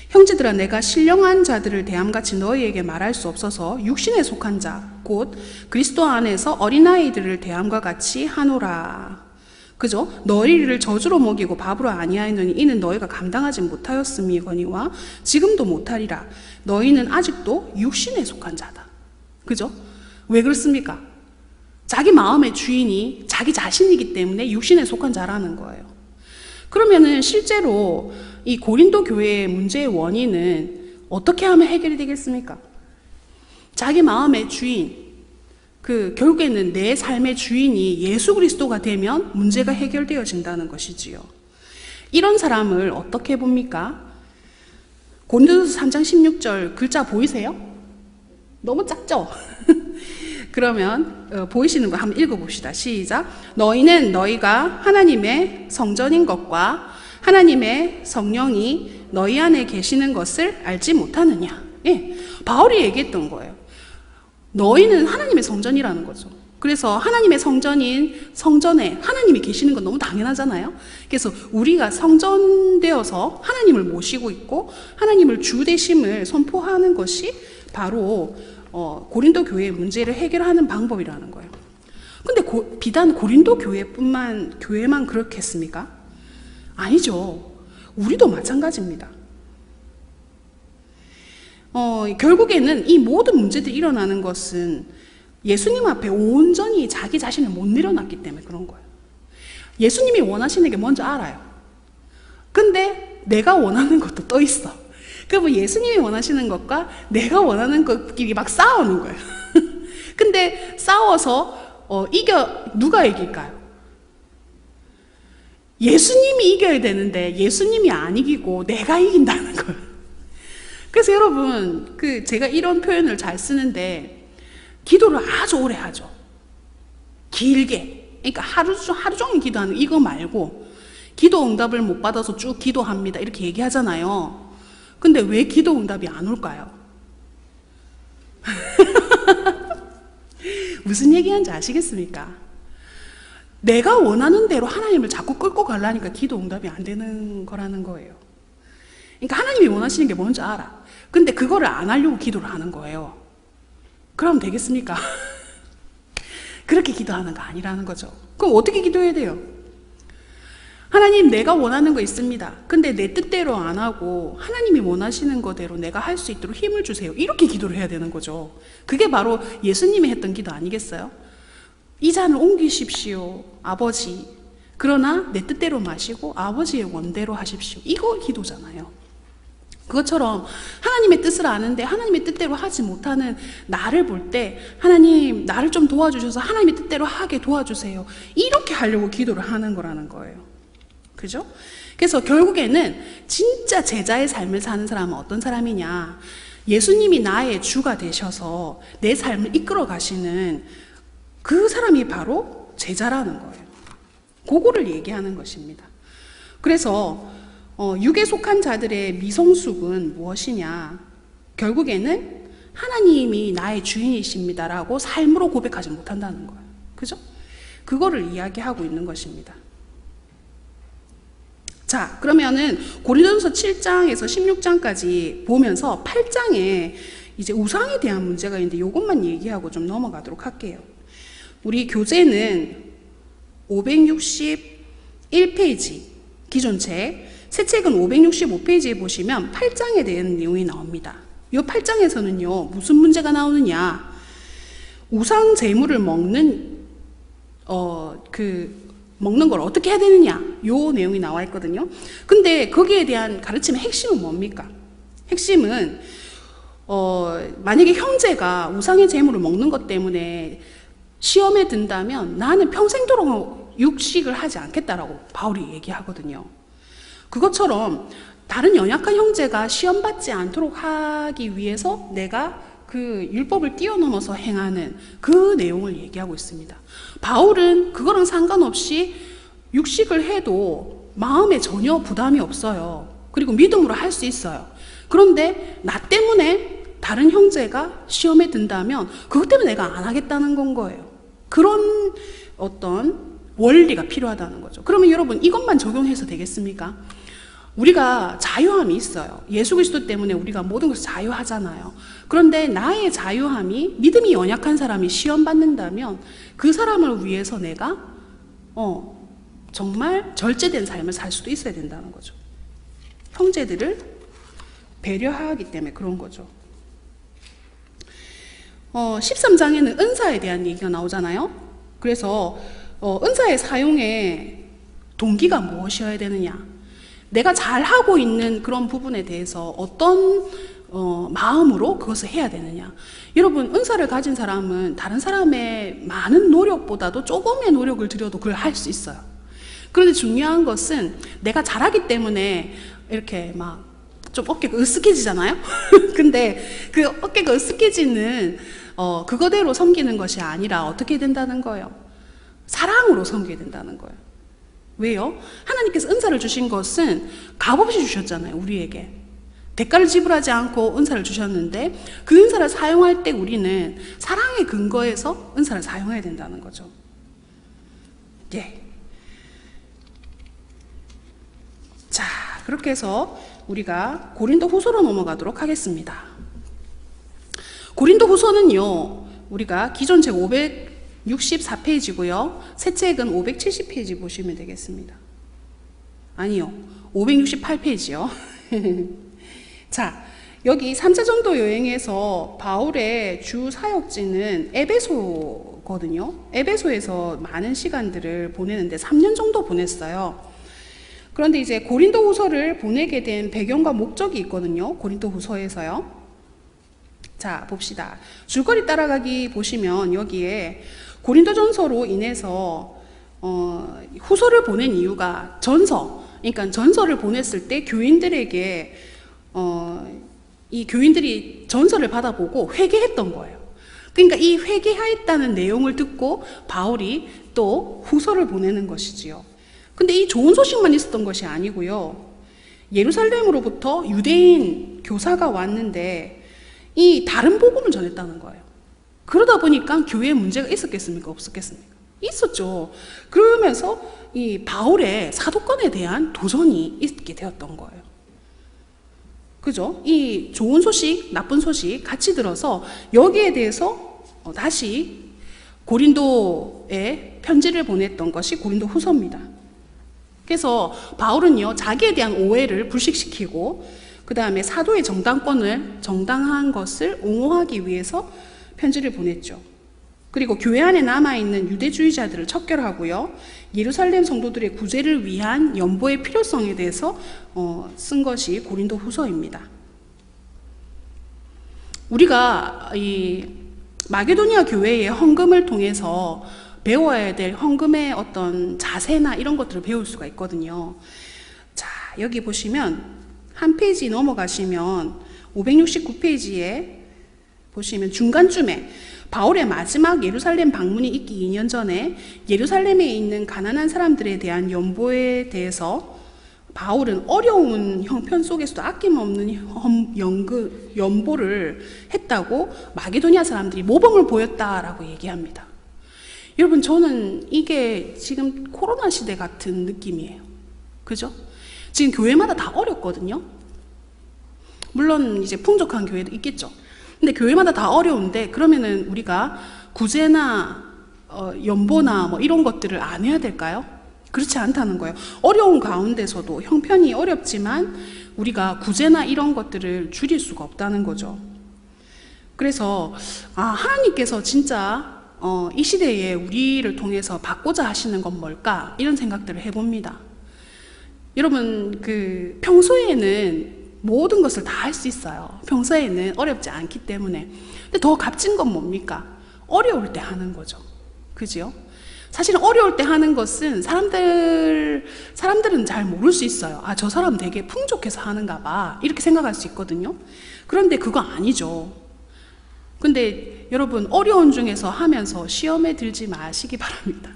형제들아, 내가 신령한 자들을 대함같이 너희에게 말할 수 없어서 육신에 속한 자, 곧 그리스도 안에서 어린아이들을 대함과 같이 하노라. 그죠? 너희를 저주로 먹이고 밥으로 아니하였느니 이는 너희가 감당하지 못하였음이거니와 지금도 못하리라. 너희는 아직도 육신에 속한 자다. 그죠? 왜 그렇습니까? 자기 마음의 주인이 자기 자신이기 때문에 육신에 속한 자라는 거예요. 그러면은 실제로 이 고린도 교회의 문제의 원인은 어떻게 하면 해결이 되겠습니까? 자기 마음의 주인, 결국에는 내 삶의 주인이 예수 그리스도가 되면 문제가 해결되어진다는 것이지요. 이런 사람을 어떻게 봅니까? 고린도전서 3장 16절 글자 보이세요? 너무 작죠? 그러면 보이시는 거 한번 읽어봅시다. 시작. 너희는 너희가 하나님의 성전인 것과 하나님의 성령이 너희 안에 계시는 것을 알지 못하느냐. 예, 바울이 얘기했던 거예요. 너희는 하나님의 성전이라는 거죠. 그래서 하나님의 성전인 성전에 하나님이 계시는 건 너무 당연하잖아요. 그래서 우리가 성전되어서 하나님을 모시고 있고 하나님을 주 되심을 선포하는 것이 바로 고린도 교회의 문제를 해결하는 방법이라는 거예요. 근데 비단 고린도 교회만 그렇겠습니까? 아니죠. 우리도 마찬가지입니다. 결국에는 이 모든 문제들이 일어나는 것은 예수님 앞에 온전히 자기 자신을 못 내려놨기 때문에 그런 거예요. 예수님이 원하시는 게 뭔지 알아요. 근데 내가 원하는 것도 또 있어. 그러면 예수님이 원하시는 것과 내가 원하는 것끼리 막 싸우는 거예요. 근데 싸워서 누가 이길까요? 예수님이 이겨야 되는데 예수님이 안 이기고 내가 이긴다는 거예요. 그래서 여러분, 제가 이런 표현을 잘 쓰는데 기도를 아주 오래 하죠. 길게. 그러니까 하루 종일 기도하는 이거 말고 기도 응답을 못 받아서 쭉 기도합니다. 이렇게 얘기하잖아요. 근데 왜 기도 응답이 안 올까요? 무슨 얘기하는지 아시겠습니까? 내가 원하는 대로 하나님을 자꾸 끌고 가려니까 기도 응답이 안 되는 거라는 거예요. 그러니까 하나님이 원하시는 게 뭔지 알아. 근데 그거를 안 하려고 기도를 하는 거예요. 그럼 되겠습니까? 그렇게 기도하는 거 아니라는 거죠. 그럼 어떻게 기도해야 돼요? 하나님, 내가 원하는 거 있습니다. 근데 내 뜻대로 안 하고 하나님이 원하시는 거대로 내가 할 수 있도록 힘을 주세요. 이렇게 기도를 해야 되는 거죠. 그게 바로 예수님이 했던 기도 아니겠어요? 이 잔을 옮기십시오, 아버지. 그러나 내 뜻대로 마시고 아버지의 원대로 하십시오. 이거 기도잖아요. 그것처럼 하나님의 뜻을 아는데 하나님의 뜻대로 하지 못하는 나를 볼 때 하나님, 나를 좀 도와주셔서 하나님의 뜻대로 하게 도와주세요. 이렇게 하려고 기도를 하는 거라는 거예요. 그죠? 그래서 결국에는 진짜 제자의 삶을 사는 사람은 어떤 사람이냐? 예수님이 나의 주가 되셔서 내 삶을 이끌어 가시는 그 사람이 바로 제자라는 거예요. 그거를 얘기하는 것입니다. 그래서 육에 속한 자들의 미성숙은 무엇이냐? 결국에는 하나님이 나의 주인이십니다라고 삶으로 고백하지 못한다는 거예요. 그죠? 그거를 이야기하고 있는 것입니다. 자, 그러면은 고린도전서 7장에서 16장까지 보면서 8장에 이제 우상에 대한 문제가 있는데 이것만 얘기하고 좀 넘어가도록 할게요. 우리 교재는 561페이지 기존 책, 새 책은 565페이지에 보시면 8장에 대한 내용이 나옵니다. 이 8장에서는요, 무슨 문제가 나오느냐? 우상 제물을 먹는 걸 어떻게 해야 되느냐? 요 내용이 나와 있거든요. 근데 거기에 대한 가르침의 핵심은 뭡니까? 핵심은 만약에 형제가 우상의 제물을 먹는 것 때문에 시험에 든다면 나는 평생도록 육식을 하지 않겠다라고 바울이 얘기하거든요. 그것처럼 다른 연약한 형제가 시험받지 않도록 하기 위해서 내가 그 율법을 뛰어넘어서 행하는 그 내용을 얘기하고 있습니다. 바울은 그거랑 상관없이 육식을 해도 마음에 전혀 부담이 없어요. 그리고 믿음으로 할 수 있어요. 그런데 나 때문에 다른 형제가 시험에 든다면 그것 때문에 내가 안 하겠다는 건 거예요. 그런 어떤 원리가 필요하다는 거죠. 그러면 여러분 이것만 적용해서 되겠습니까? 우리가 자유함이 있어요. 예수 그리스도 때문에 우리가 모든 것을 자유하잖아요. 그런데 나의 자유함이, 믿음이 연약한 사람이 시험 받는다면 그 사람을 위해서 내가 정말 절제된 삶을 살 수도 있어야 된다는 거죠. 형제들을 배려하기 때문에 그런 거죠. 13장에는 은사에 대한 얘기가 나오잖아요. 그래서 은사의 사용의 동기가 무엇이어야 되느냐, 내가 잘하고 있는 그런 부분에 대해서 어떤 마음으로 그것을 해야 되느냐. 여러분, 은사를 가진 사람은 다른 사람의 많은 노력보다도 조금의 노력을 들여도 그걸 할 수 있어요. 그런데 중요한 것은 내가 잘하기 때문에 이렇게 막 좀 어깨가 으쓱해지잖아요. 근데 그 어깨가 으쓱해지는 그거대로 섬기는 것이 아니라 어떻게 된다는 거예요? 사랑으로 섬겨야 된다는 거예요. 왜요? 하나님께서 은사를 주신 것은 값없이 주셨잖아요. 우리에게 대가를 지불하지 않고 은사를 주셨는데 그 은사를 사용할 때 우리는 사랑의 근거에서 은사를 사용해야 된다는 거죠. 예. 자, 그렇게 해서 우리가 고린도 후서로 넘어가도록 하겠습니다. 고린도 후서는요, 우리가 기존 책 564페이지고요. 새 책은 570페이지 보시면 되겠습니다. 아니요, 568페이지요. 자, 여기 3차 전도 여행에서 바울의 주 사역지는 에베소거든요. 에베소에서 많은 시간들을 보내는데 3년 정도 보냈어요. 그런데 이제 고린도 후서를 보내게 된 배경과 목적이 있거든요. 고린도 후서에서요. 자, 봅시다. 줄거리 따라가기 보시면 여기에 고린도전서로 인해서 후서를 보낸 이유가 그러니까 전서를 보냈을 때 교인들에게 이 교인들이 전서를 받아보고 회개했던 거예요. 그러니까 이 회개하였다는 내용을 듣고 바울이 또 후서를 보내는 것이지요. 근데 이 좋은 소식만 있었던 것이 아니고요. 예루살렘으로부터 유대인 교사가 왔는데 이 다른 복음을 전했다는 거예요. 그러다 보니까 교회에 문제가 있었겠습니까? 없었겠습니까? 있었죠. 그러면서 이 바울의 사도권에 대한 도전이 있게 되었던 거예요. 그죠? 이 좋은 소식, 나쁜 소식 같이 들어서 여기에 대해서 다시 고린도에 편지를 보냈던 것이 고린도 후서입니다. 그래서 바울은요, 자기에 대한 오해를 불식시키고 그 다음에 사도의 정당한 것을 옹호하기 위해서 편지를 보냈죠. 그리고 교회 안에 남아있는 유대주의자들을 척결하고요, 예루살렘 성도들의 구제를 위한 연보의 필요성에 대해서 쓴 것이 고린도 후서입니다. 우리가 이 마게도니아 교회의 헌금을 통해서 배워야 될 헌금의 어떤 자세나 이런 것들을 배울 수가 있거든요. 자, 여기 보시면 한 페이지 넘어가시면 569페이지에 보시면 중간쯤에 바울의 마지막 예루살렘 방문이 있기 2년 전에 예루살렘에 있는 가난한 사람들에 대한 연보에 대해서 바울은 어려운 형편 속에서도 아낌없는 연보를 했다고 마게도니아 사람들이 모범을 보였다라고 얘기합니다. 여러분, 저는 이게 지금 코로나 시대 같은 느낌이에요. 그죠? 지금 교회마다 다 어렵거든요. 물론 이제 풍족한 교회도 있겠죠. 근데 교회마다 다 어려운데 그러면은 우리가 구제나 연보나 뭐 이런 것들을 안 해야 될까요? 그렇지 않다는 거예요. 어려운 가운데서도 형편이 어렵지만 우리가 구제나 이런 것들을 줄일 수가 없다는 거죠. 그래서 하나님께서 진짜 이 시대에 우리를 통해서 받고자 하시는 건 뭘까? 이런 생각들을 해봅니다. 여러분, 평소에는 모든 것을 다 할 수 있어요. 평소에는 어렵지 않기 때문에. 근데 더 값진 건 뭡니까? 어려울 때 하는 거죠. 그죠? 사실은 어려울 때 하는 것은 사람들은 잘 모를 수 있어요. 저 사람 되게 풍족해서 하는가 봐, 이렇게 생각할 수 있거든요. 그런데 그거 아니죠. 근데 여러분, 어려운 중에서 하면서 시험에 들지 마시기 바랍니다.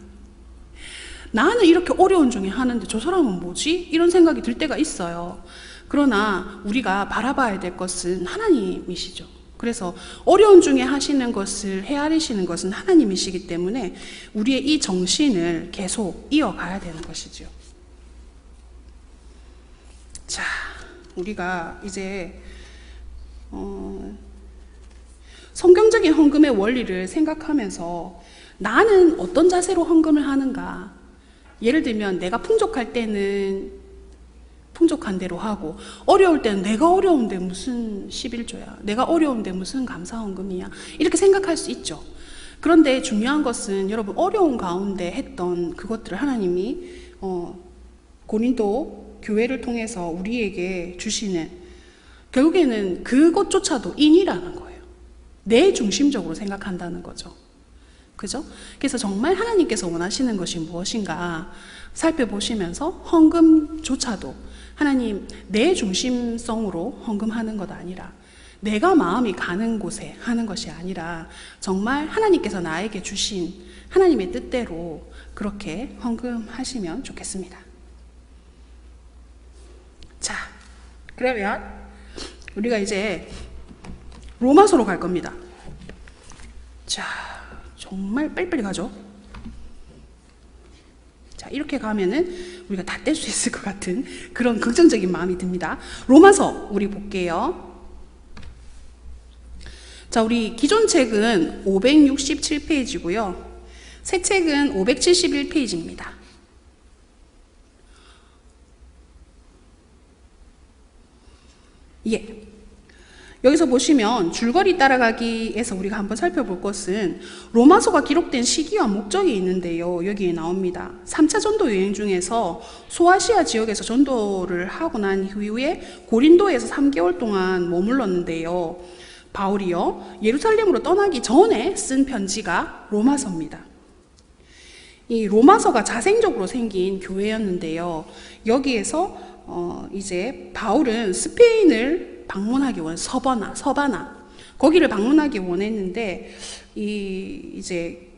나는 이렇게 어려운 중에 하는데 저 사람은 뭐지? 이런 생각이 들 때가 있어요. 그러나 우리가 바라봐야 될 것은 하나님이시죠. 그래서 어려운 중에 하시는 것을 헤아리시는 것은 하나님이시기 때문에 우리의 이 정신을 계속 이어가야 되는 것이죠. 자, 우리가 이제 성경적인 헌금의 원리를 생각하면서 나는 어떤 자세로 헌금을 하는가. 예를 들면 내가 풍족할 때는 풍족한 대로 하고, 어려울 때는 내가 어려운데 무슨 11조야, 내가 어려운데 무슨 감사헌금이야, 이렇게 생각할 수 있죠. 그런데 중요한 것은 여러분, 어려운 가운데 했던 그것들을 하나님이 고린도 교회를 통해서 우리에게 주시는, 결국에는 그것조차도 인이라는 거예요. 내 중심적으로 생각한다는 거죠. 그죠? 그래서 정말 하나님께서 원하시는 것이 무엇인가 살펴보시면서 헌금조차도 하나님, 내 중심성으로 헌금하는 것 아니라, 내가 마음이 가는 곳에 하는 것이 아니라 정말 하나님께서 나에게 주신 하나님의 뜻대로 그렇게 헌금하시면 좋겠습니다. 자, 그러면 우리가 이제 로마서로 갈 겁니다. 자, 정말 빨리빨리 가죠. 자, 이렇게 가면은 우리가 다 뗄 수 있을 것 같은 그런 긍정적인 마음이 듭니다. 로마서 우리 볼게요. 자, 우리 기존 책은 567페이지고요. 새 책은 571페이지입니다. 예. 여기서 보시면 줄거리 따라가기에서 우리가 한번 살펴볼 것은 로마서가 기록된 시기와 목적이 있는데요. 여기에 나옵니다. 3차 전도 여행 중에서 소아시아 지역에서 전도를 하고 난 이후에 고린도에서 3개월 동안 머물렀는데요. 바울이요, 예루살렘으로 떠나기 전에 쓴 편지가 로마서입니다. 이 로마서가 자생적으로 생긴 교회였는데요. 여기에서 이제 바울은 스페인을 방문하기 서바나 거기를 방문하기 원했는데, 이제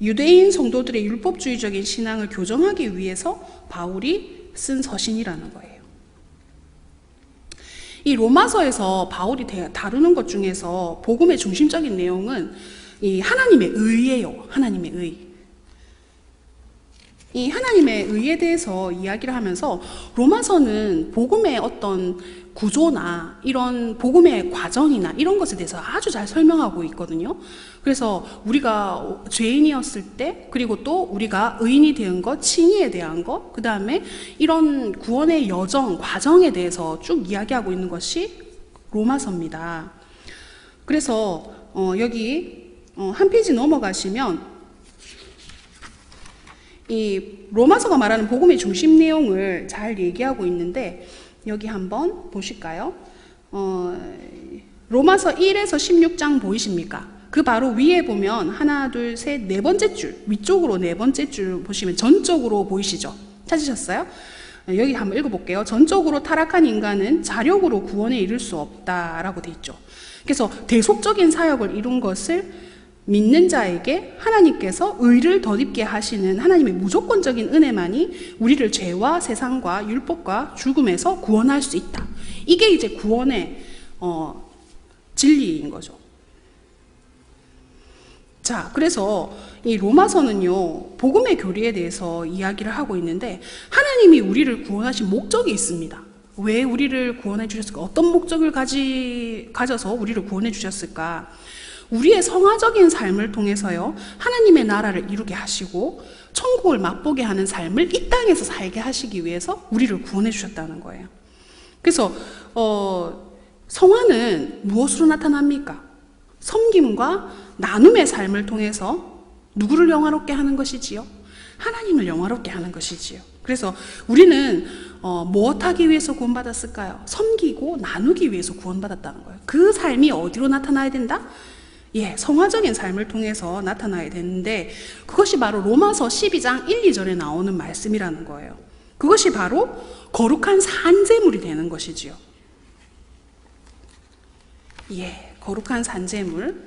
유대인 성도들의 율법주의적인 신앙을 교정하기 위해서 바울이 쓴 서신이라는 거예요. 이 로마서에서 바울이 다루는 것 중에서 복음의 중심적인 내용은 이 하나님의 의예요. 하나님의 의. 이 하나님의 의에 대해서 이야기를 하면서 로마서는 복음의 어떤 구조나 이런 복음의 과정이나 이런 것에 대해서 아주 잘 설명하고 있거든요. 그래서 우리가 죄인이었을 때, 그리고 또 우리가 의인이 된 것, 칭의에 대한 것, 그 다음에 이런 구원의 여정, 과정에 대해서 쭉 이야기하고 있는 것이 로마서입니다. 그래서 여기 한 페이지 넘어가시면 이 로마서가 말하는 복음의 중심 내용을 잘 얘기하고 있는데, 여기 한번 보실까요? 로마서 1에서 16장 보이십니까? 그 바로 위에 보면 하나, 둘, 셋, 네 번째 줄, 위쪽으로 네 번째 줄 보시면 전적으로 보이시죠? 찾으셨어요? 여기 한번 읽어볼게요. 전적으로 타락한 인간은 자력으로 구원에 이를 수 없다라고 돼 있죠. 그래서 대속적인 사역을 이룬 것을 믿는 자에게 하나님께서 의를 덧입게 하시는 하나님의 무조건적인 은혜만이 우리를 죄와 세상과 율법과 죽음에서 구원할 수 있다. 이게 이제 구원의 진리인 거죠. 자, 그래서 이 로마서는요, 복음의 교리에 대해서 이야기를 하고 있는데, 하나님이 우리를 구원하신 목적이 있습니다. 왜 우리를 구원해 주셨을까? 어떤 목적을 가져서 우리를 구원해 주셨을까? 우리의 성화적인 삶을 통해서요, 하나님의 나라를 이루게 하시고 천국을 맛보게 하는 삶을 이 땅에서 살게 하시기 위해서 우리를 구원해 주셨다는 거예요. 그래서 성화는 무엇으로 나타납니까? 섬김과 나눔의 삶을 통해서 누구를 영화롭게 하는 것이지요? 하나님을 영화롭게 하는 것이지요. 그래서 우리는 무엇하기 위해서 구원받았을까요? 섬기고 나누기 위해서 구원받았다는 거예요. 그 삶이 어디로 나타나야 된다? 예, 성화적인 삶을 통해서 나타나야 되는데, 그것이 바로 로마서 12장 1, 2절에 나오는 말씀이라는 거예요. 그것이 바로 거룩한 산제물이 되는 것이지요. 예, 거룩한 산제물.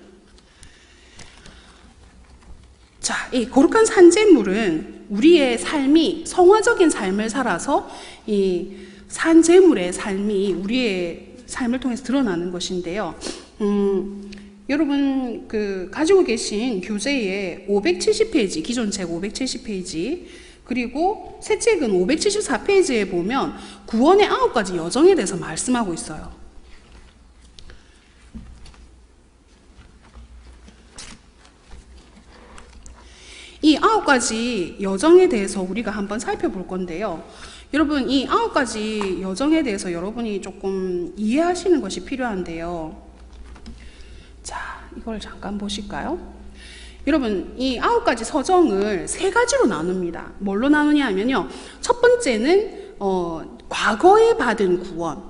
자, 이 거룩한 산제물은 우리의 삶이 성화적인 삶을 살아서 이 산 재물의 삶이 우리의 삶을 통해서 드러나는 것인데요. 여러분 가지고 계신 교재에 570페이지, 기존 책 570페이지, 그리고 새 책은 574페이지에 보면 구원의 9가지 여정에 대해서 말씀하고 있어요. 이 9가지 여정에 대해서 우리가 한번 살펴볼 건데요. 여러분, 이 9가지 여정에 대해서 여러분이 조금 이해하시는 것이 필요한데요. 자, 이걸 잠깐 보실까요? 여러분, 이 9가지 서정을 3가지로 나눕니다. 뭘로 나누냐 하면요. 첫 번째는 과거에 받은 구원.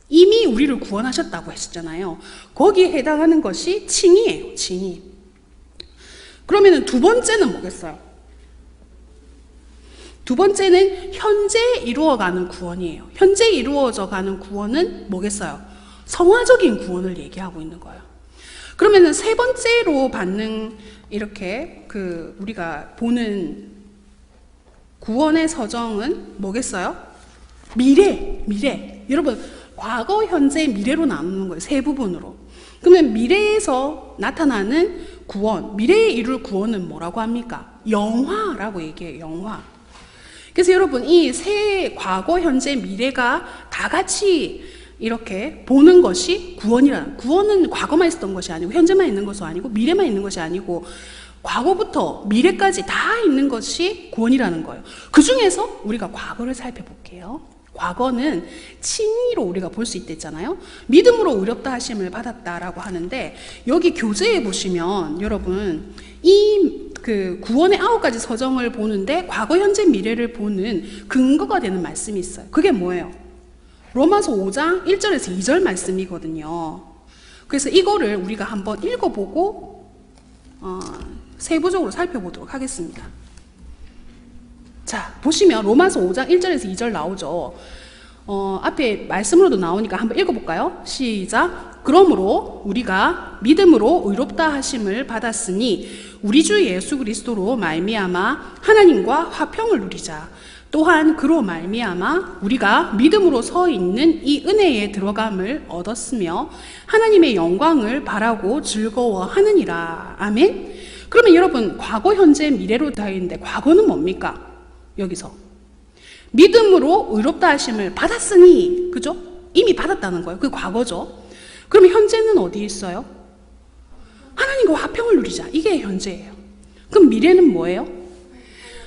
이미 우리를 구원하셨다고 했었잖아요. 거기에 해당하는 것이 칭의예요. 칭의. 그러면은 두 번째는 뭐겠어요? 두 번째는 현재 이루어가는 구원이에요. 현재 이루어져 가는 구원은 뭐겠어요? 성화적인 구원을 얘기하고 있는 거예요. 그러면은 세 번째로 받는 이렇게 우리가 보는 구원의 서정은 뭐겠어요? 미래. 여러분, 과거, 현재, 미래로 나누는 거예요. 세 부분으로. 그러면 미래에서 나타나는 구원, 미래에 이룰 구원은 뭐라고 합니까? 영화라고 얘기해요. 영화. 그래서 여러분, 이 세 과거, 현재, 미래가 다 같이 이렇게 보는 것이 구원이라는, 구원은 과거만 있었던 것이 아니고 현재만 있는 것이 아니고 미래만 있는 것이 아니고 과거부터 미래까지 다 있는 것이 구원이라는 거예요. 그 중에서 우리가 과거를 살펴볼게요. 과거는 칭의로 우리가 볼 수 있댔잖아요. 믿음으로 의롭다 하심을 받았다라고 하는데, 여기 교재에 보시면 여러분 이 구원의 9가지 서정을 보는데 과거, 현재, 미래를 보는 근거가 되는 말씀이 있어요. 그게 뭐예요? 로마서 5장 1절에서 2절 말씀이거든요. 그래서 이거를 우리가 한번 읽어보고 세부적으로 살펴보도록 하겠습니다. 자, 보시면 로마서 5장 1절에서 2절 나오죠. 앞에 말씀으로도 나오니까 한번 읽어볼까요? 시작. 그러므로 우리가 믿음으로 의롭다 하심을 받았으니 우리 주 예수 그리스도로 말미암아 하나님과 화평을 누리자. 또한 그로 말미암아 우리가 믿음으로 서 있는 이 은혜에 들어감을 얻었으며 하나님의 영광을 바라고 즐거워하느니라. 아멘. 그러면 여러분, 과거, 현재, 미래로 되어 있는데 과거는 뭡니까? 여기서 믿음으로 의롭다 하심을 받았으니, 그죠? 이미 받았다는 거예요. 그 과거죠. 그러면 현재는 어디 있어요? 하나님과 화평을 누리자. 이게 현재예요. 그럼 미래는 뭐예요?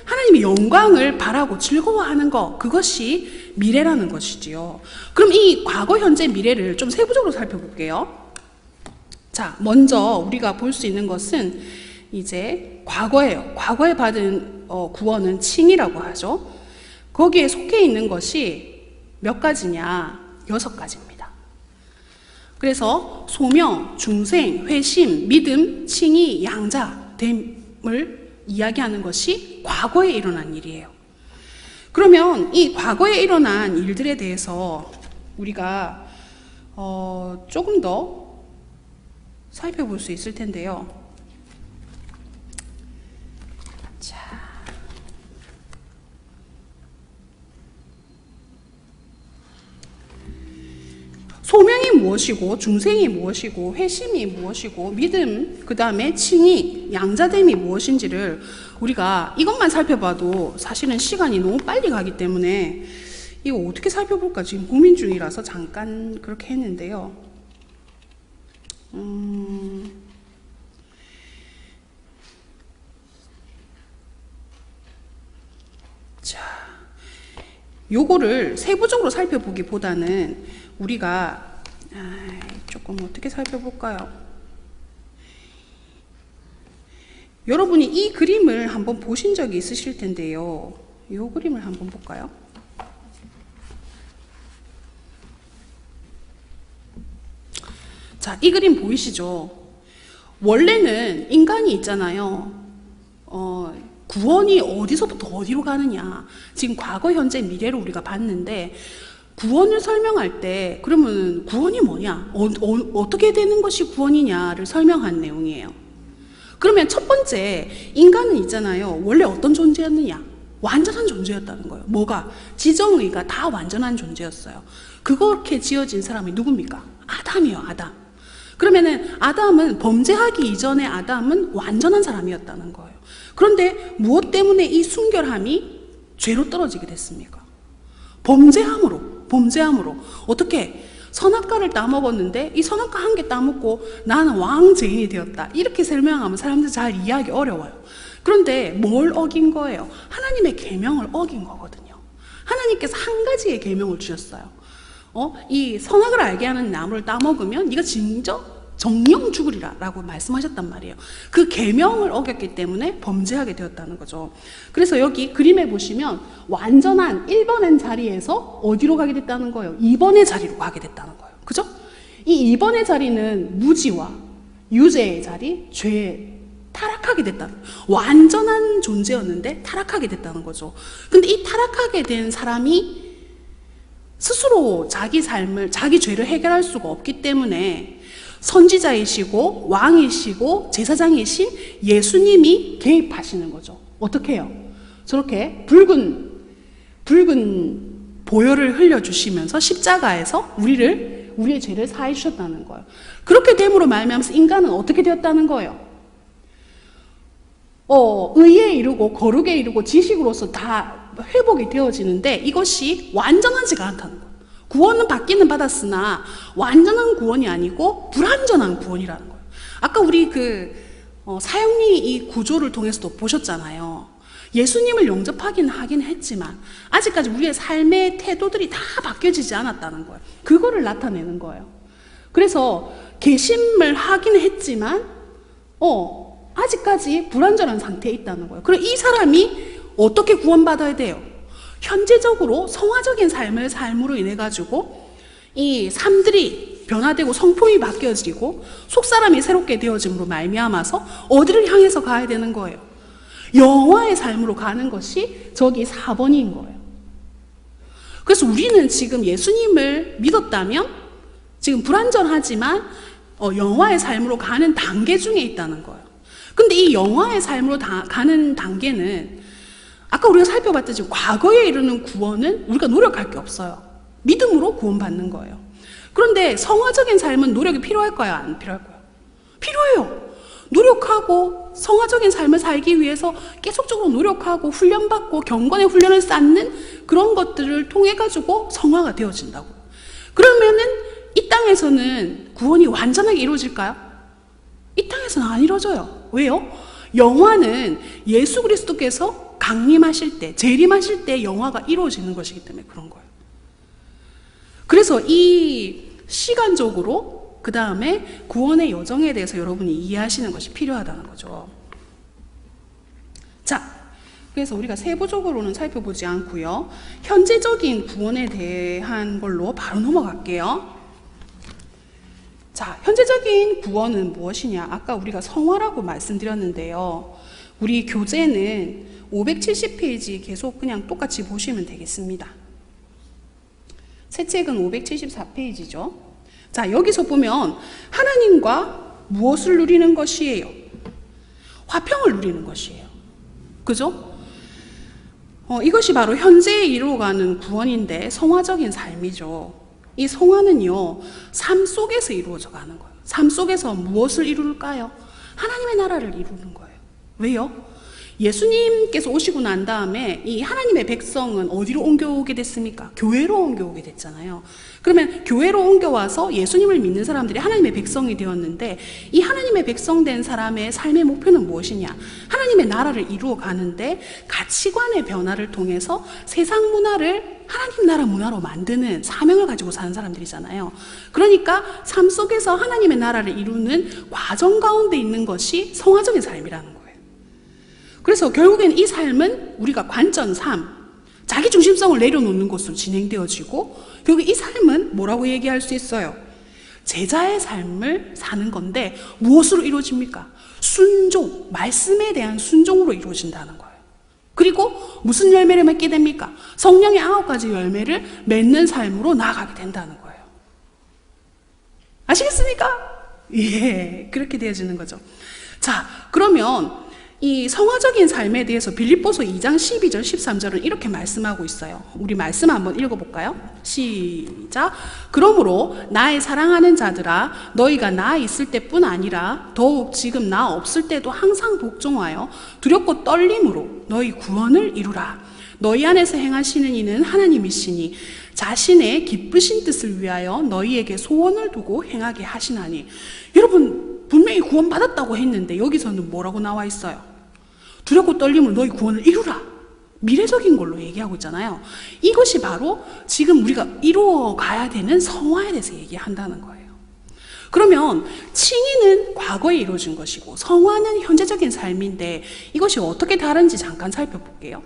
하나님의 영광을 바라고 즐거워하는 것, 그것이 미래라는 것이지요. 그럼 이 과거, 현재, 미래를 좀 세부적으로 살펴볼게요. 자, 먼저 우리가 볼 수 있는 것은 이제 과거예요. 과거에 받은 구원은 칭의라고 하죠. 거기에 속해 있는 것이 몇 가지냐? 6가지입니다. 그래서 소명, 중생, 회심, 믿음, 칭의, 양자됨을 이야기하는 것이 과거에 일어난 일이에요. 그러면 이 과거에 일어난 일들에 대해서 우리가 조금 더 살펴볼 수 있을 텐데요. 자, 소명이 무엇이고, 중생이 무엇이고, 회심이 무엇이고, 믿음, 그 다음에 칭의, 양자됨이 무엇인지를 우리가 이것만 살펴봐도 사실은 시간이 너무 빨리 가기 때문에 이거 어떻게 살펴볼까 지금 고민 중이라서 잠깐 그렇게 했는데요. 자, 요거를 세부적으로 살펴보기보다는 우리가 조금 어떻게 살펴볼까요? 여러분이 이 그림을 한번 보신 적이 있으실 텐데요. 이 그림을 한번 볼까요? 자, 이 그림 보이시죠? 원래는 인간이 있잖아요. 구원이 어디서부터 어디로 가느냐. 지금 과거, 현재, 미래로 우리가 봤는데 구원을 설명할 때 그러면 구원이 뭐냐? 어떻게 되는 것이 구원이냐를 설명한 내용이에요. 그러면 첫 번째, 인간은 있잖아요. 원래 어떤 존재였느냐? 완전한 존재였다는 거예요. 뭐가? 지정의가 다 완전한 존재였어요. 그렇게 지어진 사람이 누굽니까? 아담이요, 아담. 그러면은 아담은 범죄하기 이전에 아담은 완전한 사람이었다는 거예요. 그런데 무엇 때문에 이 순결함이 죄로 떨어지게 됐습니까? 범죄함으로. 어떻게? 선악과를 따먹었는데 이 선악과 한 개 따먹고 나는 왕죄인이 되었다. 이렇게 설명하면 사람들 잘 이해하기 어려워요. 그런데 뭘 어긴 거예요? 하나님의 계명을 어긴 거거든요. 하나님께서 한 가지의 계명을 주셨어요. 이 선악을 알게 하는 나무를 따먹으면 네가 진짜 정령 죽으리라 라고 말씀하셨단 말이에요. 그 계명을 어겼기 때문에 범죄하게 되었다는 거죠. 그래서 여기 그림에 보시면 완전한 1번의 자리에서 어디로 가게 됐다는 거예요? 2번의 자리로 가게 됐다는 거예요. 그죠? 이 2번의 자리는 무지와 유죄의 자리, 죄, 타락하게 됐다는 거예요. 완전한 존재였는데 타락하게 됐다는 거죠. 근데 이 타락하게 된 사람이 스스로 자기 삶을, 자기 죄를 해결할 수가 없기 때문에 선지자이시고 왕이시고 제사장이신 예수님이 개입하시는 거죠. 어떻게 해요? 저렇게 붉은 보혈을 흘려주시면서 십자가에서 우리의 죄를 사해 주셨다는 거예요. 그렇게 됨으로 말미암아서 인간은 어떻게 되었다는 거예요? 의에 이르고 거룩에 이르고 지식으로서 다 회복이 되어지는데 이것이 완전하지가 않다는 거예요. 구원은 받기는 받았으나 완전한 구원이 아니고 불완전한 구원이라는 거예요. 아까 우리 사형리 이 구조를 통해서도 보셨잖아요. 예수님을 영접하긴 했지만 아직까지 우리의 삶의 태도들이 다 바뀌어지지 않았다는 거예요. 그거를 나타내는 거예요. 그래서 개심을 하긴 했지만 아직까지 불완전한 상태에 있다는 거예요. 그럼 이 사람이 어떻게 구원받아야 돼요? 현재적으로 성화적인 삶으로 인해 가지고 이 삶들이 변화되고 성품이 바뀌어지고 속사람이 새롭게 되어짐으로 말미암아서 어디를 향해서 가야 되는 거예요? 영화의 삶으로 가는 것이 저기 4번인 거예요. 그래서 우리는 지금 예수님을 믿었다면 지금 불완전하지만 영화의 삶으로 가는 단계 중에 있다는 거예요. 근데 이 영화의 삶으로 가는 단계는 아까 우리가 살펴봤듯이 과거에 이르는 구원은 우리가 노력할 게 없어요. 믿음으로 구원받는 거예요. 그런데 성화적인 삶은 노력이 필요할까요? 안 필요할까요? 필요해요. 노력하고 성화적인 삶을 살기 위해서 계속적으로 노력하고 훈련받고 경건의 훈련을 쌓는 그런 것들을 통해 가지고 성화가 되어진다고. 그러면은 이 땅에서는 구원이 완전하게 이루어질까요? 이 땅에서는 안 이루어져요. 왜요? 영화는 예수 그리스도께서 강림하실 때, 재림하실 때 영화가 이루어지는 것이기 때문에 그런 거예요. 그래서 이 시간적으로 그 다음에 구원의 여정에 대해서 여러분이 이해하시는 것이 필요하다는 거죠. 자, 그래서 우리가 세부적으로는 살펴보지 않고요. 현재적인 구원에 대한 걸로 바로 넘어갈게요. 자, 현재적인 구원은 무엇이냐? 아까 우리가 성화라고 말씀드렸는데요. 우리 교재는 570페이지 계속 그냥 똑같이 보시면 되겠습니다. 새 책은 574페이지죠. 자, 여기서 보면 하나님과 무엇을 누리는 것이에요? 화평을 누리는 것이에요. 그죠? 이것이 바로 현재에 이루어가는 구원인데 성화적인 삶이죠. 이 성화는요, 삶 속에서 이루어져 가는 거예요. 삶 속에서 무엇을 이룰까요? 하나님의 나라를 이루는 거예요. 왜요? 예수님께서 오시고 난 다음에 이 하나님의 백성은 어디로 옮겨오게 됐습니까? 교회로 옮겨오게 됐잖아요. 그러면 교회로 옮겨와서 예수님을 믿는 사람들이 하나님의 백성이 되었는데 이 하나님의 백성 된 사람의 삶의 목표는 무엇이냐? 하나님의 나라를 이루어 가는데 가치관의 변화를 통해서 세상 문화를 하나님 나라 문화로 만드는 사명을 가지고 사는 사람들이잖아요. 그러니까 삶 속에서 하나님의 나라를 이루는 과정 가운데 있는 것이 성화적인 삶이라는 거예요. 그래서 결국엔 이 삶은 우리가 관전 3, 자기 중심성을 내려놓는 것으로 진행되어지고 결국 이 삶은 뭐라고 얘기할 수 있어요? 제자의 삶을 사는 건데 무엇으로 이루어집니까? 순종, 말씀에 대한 순종으로 이루어진다는 거예요. 그리고 무슨 열매를 맺게 됩니까? 성령의 9가지 열매를 맺는 삶으로 나아가게 된다는 거예요. 아시겠습니까? 예, 그렇게 되어지는 거죠. 자, 그러면 이 성화적인 삶에 대해서 빌립보서 2장 12절 13절은 이렇게 말씀하고 있어요. 우리 말씀 한번 읽어볼까요? 시작. 그러므로 나의 사랑하는 자들아, 너희가 나 있을 때뿐 아니라 더욱 지금 나 없을 때도 항상 복종하여 두렵고 떨림으로 너희 구원을 이루라. 너희 안에서 행하시는 이는 하나님이시니 자신의 기쁘신 뜻을 위하여 너희에게 소원을 두고 행하게 하시나니. 여러분, 분명히 구원받았다고 했는데 여기서는 뭐라고 나와 있어요? 두렵고 떨림으로 너희 구원을 이루라. 미래적인 걸로 얘기하고 있잖아요. 이것이 바로 지금 우리가 이루어 가야 되는 성화에 대해서 얘기한다는 거예요. 그러면 칭의는 과거에 이루어진 것이고 성화는 현재적인 삶인데 이것이 어떻게 다른지 잠깐 살펴볼게요.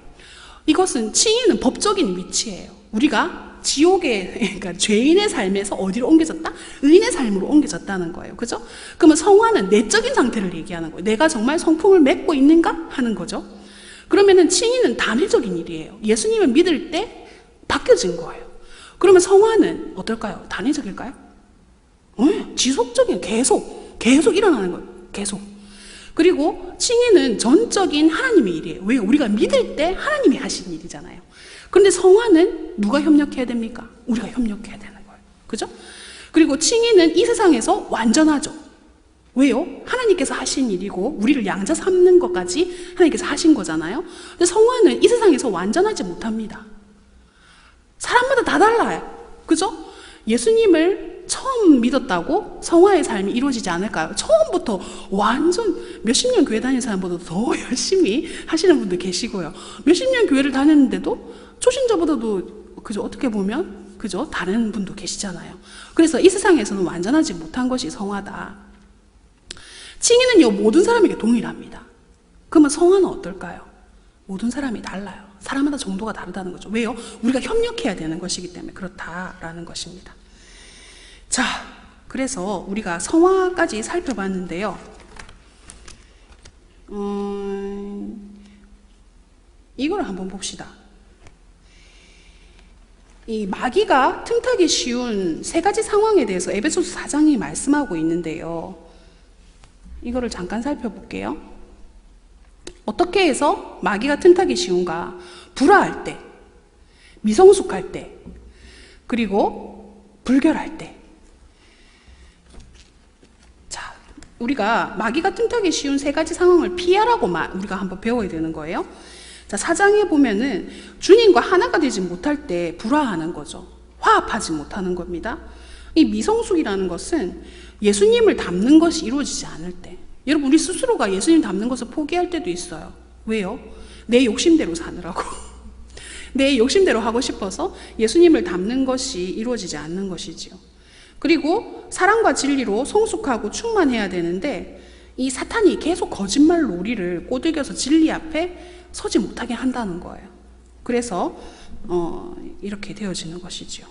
이것은 칭의는 법적인 위치예요. 우리가 지옥의, 그러니까 죄인의 삶에서 어디로 옮겨졌다? 의인의 삶으로 옮겨졌다는 거예요. 그죠? 그러면 성화는 내적인 상태를 얘기하는 거예요. 내가 정말 성품을 맺고 있는가? 하는 거죠. 그러면은 칭의는 단일적인 일이에요. 예수님을 믿을 때 바뀌어진 거예요. 그러면 성화는 어떨까요? 단일적일까요? 지속적인, 계속 일어나는 거예요. 계속. 그리고 칭의는 전적인 하나님의 일이에요. 왜요? 우리가 믿을 때 하나님이 하신 일이잖아요. 그런데 성화는 누가 협력해야 됩니까? 우리가 협력해야 되는 거예요. 그죠? 그리고 칭의는 이 세상에서 완전하죠. 왜요? 하나님께서 하신 일이고 우리를 양자 삼는 것까지 하나님께서 하신 거잖아요. 근데 성화는 이 세상에서 완전하지 못합니다. 사람마다 다 달라요. 그죠? 예수님을 처음 믿었다고 성화의 삶이 이루어지지 않을까요? 처음부터 완전 몇십 년 교회 다니는 사람보다 더 열심히 하시는 분들 계시고요. 몇십 년 교회를 다녔는데도 초신자보다도 그죠? 어떻게 보면 그죠? 다른 분도 계시잖아요. 그래서 이 세상에서는 완전하지 못한 것이 성화다. 칭의는요 모든 사람에게 동일합니다. 그러면 성화는 어떨까요? 모든 사람이 달라요. 사람마다 정도가 다르다는 거죠. 왜요? 우리가 협력해야 되는 것이기 때문에 그렇다라는 것입니다. 자, 그래서 우리가 성화까지 살펴봤는데요. 이걸 한번 봅시다. 이 마귀가 틈타기 쉬운 세 가지 상황에 대해서 에베소서 4장이 말씀하고 있는데요. 이거를 잠깐 살펴볼게요. 어떻게 해서 마귀가 틈타기 쉬운가? 불화할 때, 미성숙할 때, 그리고 불결할 때. 자, 우리가 마귀가 틈타기 쉬운 세 가지 상황을 피하라고 우리가 한번 배워야 되는 거예요. 자, 4장에 보면은 주님과 하나가 되지 못할 때 불화하는 거죠. 화합하지 못하는 겁니다. 이 미성숙이라는 것은 예수님을 닮는 것이 이루어지지 않을 때, 여러분 우리 스스로가 예수님 닮는 것을 포기할 때도 있어요. 왜요? 내 욕심대로 사느라고. 내 욕심대로 하고 싶어서 예수님을 닮는 것이 이루어지지 않는 것이지요. 그리고 사랑과 진리로 성숙하고 충만해야 되는데 이 사탄이 계속 거짓말로 우리를 꼬들겨서 진리 앞에 서지 못하게 한다는 거예요. 그래서 이렇게 되어지는 것이지요.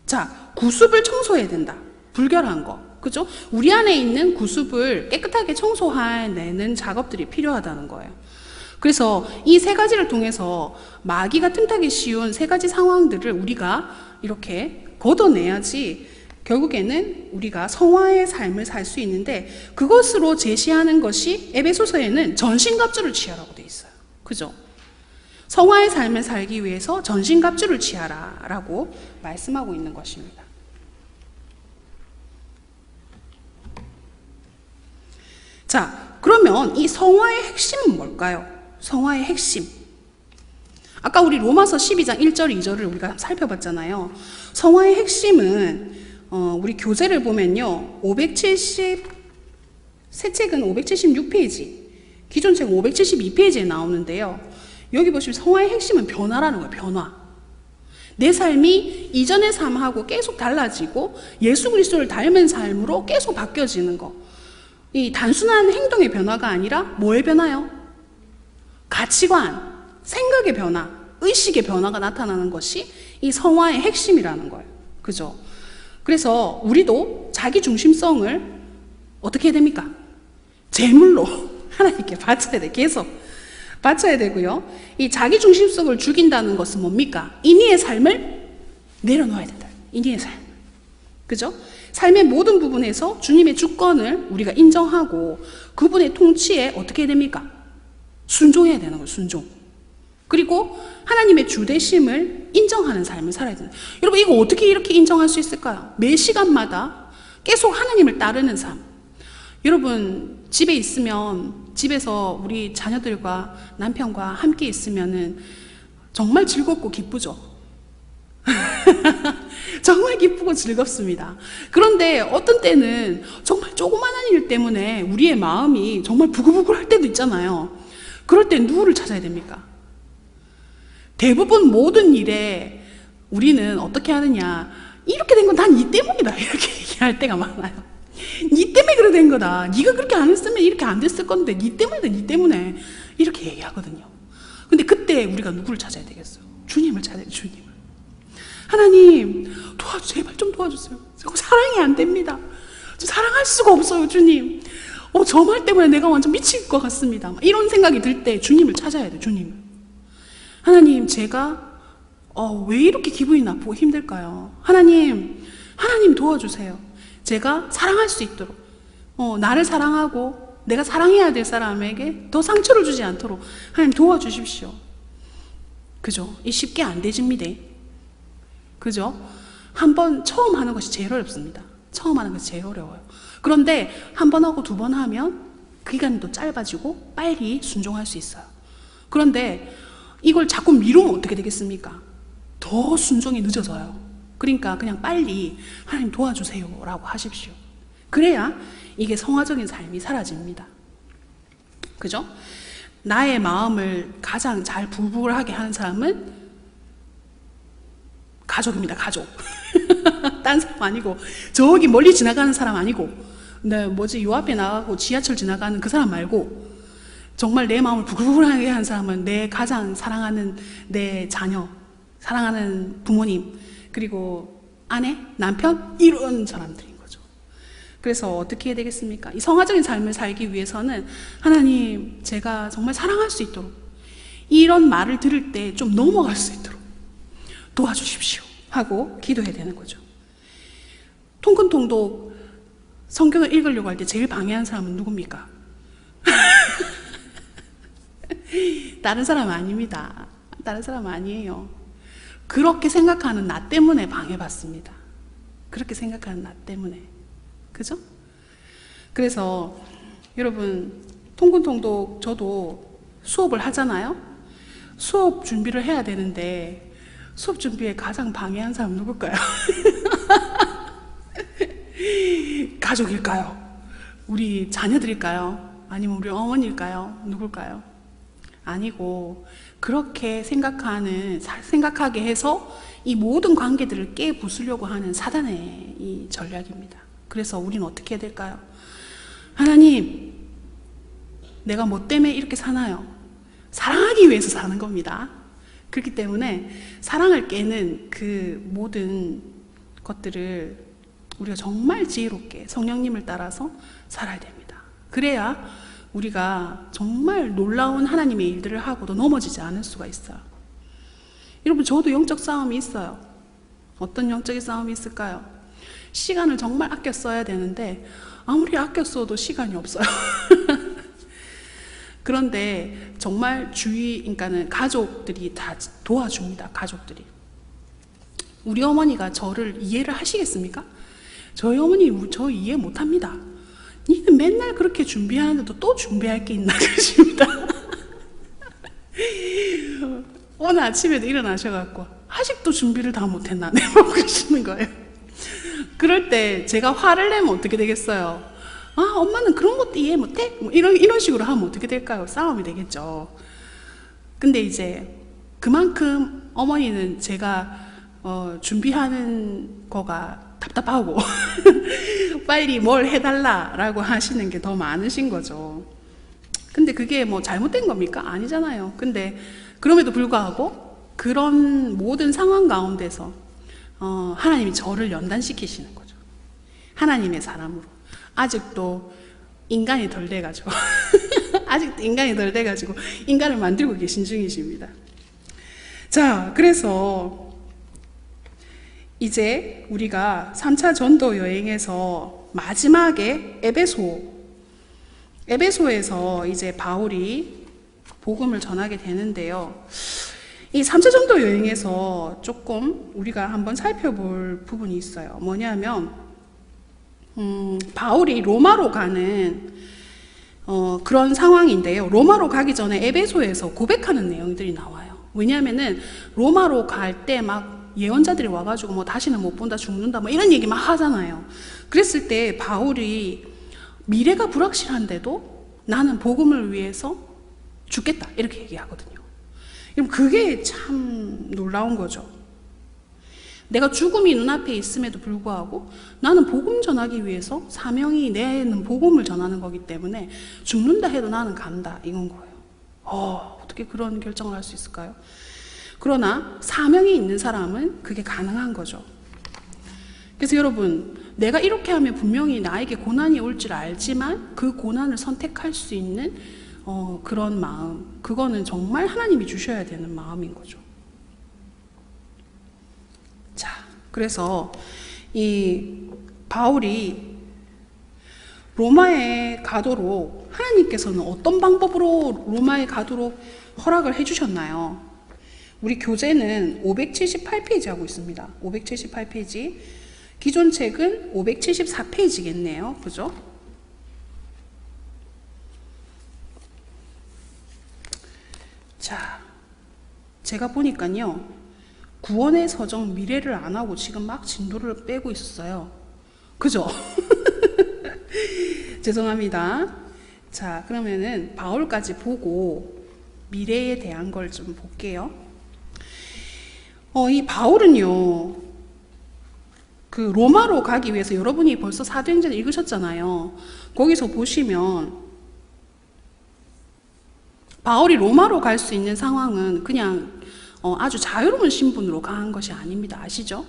자, 구습을 청소해야 된다. 불결한 거, 그죠? 우리 안에 있는 구습을 깨끗하게 청소해내는 작업들이 필요하다는 거예요. 그래서 이 세 가지를 통해서 마귀가 틈타기 쉬운 세 가지 상황들을 우리가 이렇게 걷어내야지 결국에는 우리가 성화의 삶을 살 수 있는데, 그것으로 제시하는 것이 에베소서에는 전신갑주를 취하라고 돼 있어요. 그죠? 성화의 삶을 살기 위해서 전신갑주를 취하라 라고 말씀하고 있는 것입니다. 자, 그러면 이 성화의 핵심은 뭘까요? 성화의 핵심. 아까 우리 로마서 12장 1절 2절을 우리가 살펴봤잖아요. 성화의 핵심은 우리 교재를 보면요, 새 책은 576페이지, 기존 책은 572페이지에 나오는데요. 여기 보시면 성화의 핵심은 변화라는 거예요. 변화. 내 삶이 이전의 삶하고 계속 달라지고 예수 그리스도를 닮은 삶으로 계속 바뀌어지는 거. 이 단순한 행동의 변화가 아니라 뭐의 변화요? 가치관, 생각의 변화, 의식의 변화가 나타나는 것이 이 성화의 핵심이라는 거예요. 그죠? 그래서 우리도 자기 중심성을 어떻게 해야 됩니까? 제물로 하나님께 바쳐야 돼. 계속 바쳐야 되고요. 이 자기 중심성을 죽인다는 것은 뭡니까? 인위의 삶을 내려놓아야 된다. 인위의 삶. 그죠? 삶의 모든 부분에서 주님의 주권을 우리가 인정하고 그분의 통치에 어떻게 해야 됩니까? 순종해야 되는 거예요. 순종. 그리고 하나님의 주대심을 인정하는 삶을 살아야 된다. 여러분, 이거 어떻게 이렇게 인정할 수 있을까요? 매 시간마다 계속 하나님을 따르는 삶. 여러분, 집에 있으면, 집에서 우리 자녀들과 남편과 함께 있으면은 정말 즐겁고 기쁘죠. 정말 기쁘고 즐겁습니다. 그런데 어떤 때는 정말 조그마한 일 때문에 우리의 마음이 정말 부글부글 할 때도 있잖아요. 그럴 때 누구를 찾아야 됩니까? 대부분 모든 일에 우리는 어떻게 하느냐, 이렇게 된 건 다 니 때문이다, 이렇게 얘기할 때가 많아요. 니 때문에 그래 된 거다. 니가 그렇게 안 했으면 이렇게 안 됐을 건데 니 때문이다, 니 때문에, 이렇게 얘기하거든요. 근데 그때 우리가 누구를 찾아야 되겠어요? 주님을 찾아야 돼요. 주님을. 하나님 제발 좀 도와주세요. 사랑이 안 됩니다. 사랑할 수가 없어요. 주님, 저 말 때문에 내가 완전 미칠 것 같습니다. 이런 생각이 들 때 주님을 찾아야 돼요. 주님을. 하나님, 제가 왜 이렇게 기분이 나쁘고 힘들까요? 하나님 도와주세요. 제가 사랑할 수 있도록, 나를 사랑하고 내가 사랑해야 될 사람에게 더 상처를 주지 않도록 하나님 도와주십시오. 그죠? 이 쉽게 안 되집니다. 그죠? 한번 처음 하는 것이 제일 어렵습니다. 처음 하는 것이 제일 어려워요. 그런데 한 번 하고 두 번 하면 그 기간이 또 짧아지고 빨리 순종할 수 있어요. 그런데 이걸 자꾸 미루면 어떻게 되겠습니까? 더 순종이 늦어져요. 그러니까 그냥 빨리 하나님 도와주세요 라고 하십시오. 그래야 이게 성화적인 삶이 사라집니다. 그죠? 나의 마음을 가장 잘 부글부글하게 하는 사람은 가족입니다. 가족. 딴 사람 아니고, 저기 멀리 지나가는 사람 아니고, 요 앞에 나가고 지하철 지나가는 그 사람 말고, 정말 내 마음을 부글부글하게 하는 사람은 내 가장 사랑하는 내 자녀, 사랑하는 부모님, 그리고 아내, 남편, 이런 사람들인 거죠. 그래서 어떻게 해야 되겠습니까? 이 성화적인 삶을 살기 위해서는 하나님, 제가 정말 사랑할 수 있도록, 이런 말을 들을 때 좀 넘어갈 수 있도록 도와주십시오 하고 기도해야 되는 거죠. 통큰통독 성경을 읽으려고 할 때 제일 방해하는 사람은 누굽니까? 다른 사람 아닙니다. 다른 사람 아니에요. 그렇게 생각하는 나 때문에 방해받습니다. 그렇게 생각하는 나 때문에. 그죠? 그래서 여러분, 통근통독 저도 수업을 하잖아요. 수업 준비를 해야 되는데 수업 준비에 가장 방해한 사람 누굴까요? 가족일까요? 우리 자녀들일까요? 아니면 우리 어머니일까요? 누굴까요? 아니고, 그렇게 생각하게 해서 이 모든 관계들을 깨부수려고 하는 사단의 이 전략입니다. 그래서 우리는 어떻게 해야 될까요? 하나님, 내가 뭐 때문에 이렇게 사나요? 사랑하기 위해서 사는 겁니다. 그렇기 때문에 사랑을 깨는 그 모든 것들을 우리가 정말 지혜롭게 성령님을 따라서 살아야 됩니다. 그래야 우리가 정말 놀라운 하나님의 일들을 하고도 넘어지지 않을 수가 있어요. 여러분, 저도 영적 싸움이 있어요. 어떤 영적인 싸움이 있을까요? 시간을 정말 아껴 써야 되는데 아무리 아껴 써도 시간이 없어요. 그런데 정말 그러니까는 가족들이 다 도와줍니다. 가족들이. 우리 어머니가 저를 이해를 하시겠습니까? 저희 어머니 저 이해 못합니다. 니는 맨날 그렇게 준비하는데도 또 준비할 게 있나 그러십니다. 오늘 아침에도 일어나셔갖고 아직도 준비를 다 못했나 내가 그러시는 거예요. 그럴 때 제가 화를 내면 어떻게 되겠어요? 엄마는 그런 것도 이해 못해? 뭐 이런 식으로 하면 어떻게 될까요? 싸움이 되겠죠. 근데 이제 그만큼 어머니는 제가 준비하는 거가 답답하고 빨리 뭘 해달라라고 하시는 게 더 많으신 거죠. 근데 그게 뭐 잘못된 겁니까? 아니잖아요. 근데 그럼에도 불구하고 그런 모든 상황 가운데서 하나님이 저를 연단시키시는 거죠. 하나님의 사람으로. 아직도 인간이 덜 돼가지고 아직도 인간이 덜 돼가지고 인간을 만들고 계신 중이십니다. 자, 그래서 이제 우리가 3차 전도 여행에서 마지막에 에베소에서 이제 바울이 복음을 전하게 되는데요. 이 3차 전도 여행에서 조금 우리가 한번 살펴볼 부분이 있어요. 뭐냐면 바울이 로마로 가는 그런 상황인데요. 로마로 가기 전에 에베소에서 고백하는 내용들이 나와요. 왜냐하면은 로마로 갈 때 막 예언자들이 와가지고 뭐 다시는 못 본다, 죽는다, 뭐 이런 얘기 막 하잖아요. 그랬을 때 바울이 미래가 불확실한데도 나는 복음을 위해서 죽겠다 이렇게 얘기하거든요. 그럼 그게 참 놀라운 거죠. 내가 죽음이 눈앞에 있음에도 불구하고 나는 복음 전하기 위해서 사명이 내는 복음을 전하는 거기 때문에 죽는다 해도 나는 간다 이건 거예요. 어떻게 그런 결정을 할 수 있을까요? 그러나 사명이 있는 사람은 그게 가능한 거죠. 그래서 여러분, 내가 이렇게 하면 분명히 나에게 고난이 올 줄 알지만 그 고난을 선택할 수 있는 그런 마음, 그거는 정말 하나님이 주셔야 되는 마음인 거죠. 자, 그래서 이 바울이 로마에 가도록 하나님께서는 어떤 방법으로 로마에 가도록 허락을 해주셨나요? 우리 교재는 578페이지 하고 있습니다. 578페이지. 기존 책은 574페이지겠네요. 그죠? 자, 제가 보니까요. 구원의 서정 미래를 안 하고 지금 막 진도를 빼고 있었어요. 그죠? 죄송합니다. 자, 그러면은 바울까지 보고 미래에 대한 걸 좀 볼게요. 이 바울은요, 그 로마로 가기 위해서 여러분이 벌써 사도행전 읽으셨잖아요. 거기서 보시면 바울이 로마로 갈 수 있는 상황은 그냥 아주 자유로운 신분으로 간 것이 아닙니다. 아시죠?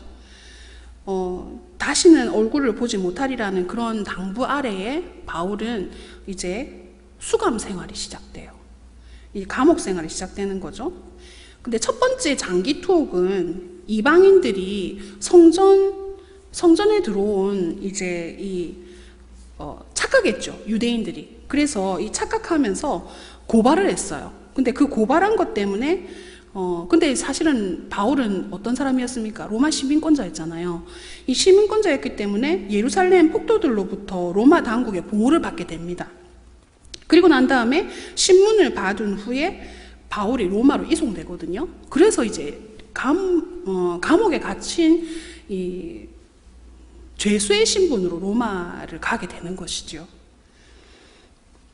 다시는 얼굴을 보지 못하리라는 그런 당부 아래에 바울은 이제 수감 생활이 시작돼요. 이 감옥 생활이 시작되는 거죠. 근데 첫 번째 장기 투옥은 이방인들이 성전에 들어온 이제 착각했죠. 유대인들이. 그래서 이 착각하면서 고발을 했어요. 근데 그 고발한 것 때문에 근데 사실은 바울은 어떤 사람이었습니까? 로마 시민권자였잖아요. 이 시민권자였기 때문에 예루살렘 폭도들로부터 로마 당국의 보호를 받게 됩니다. 그리고 난 다음에 신문을 받은 후에 바울이 로마로 이송되거든요. 그래서 이제 감옥에 갇힌 이 죄수의 신분으로 로마를 가게 되는 것이죠.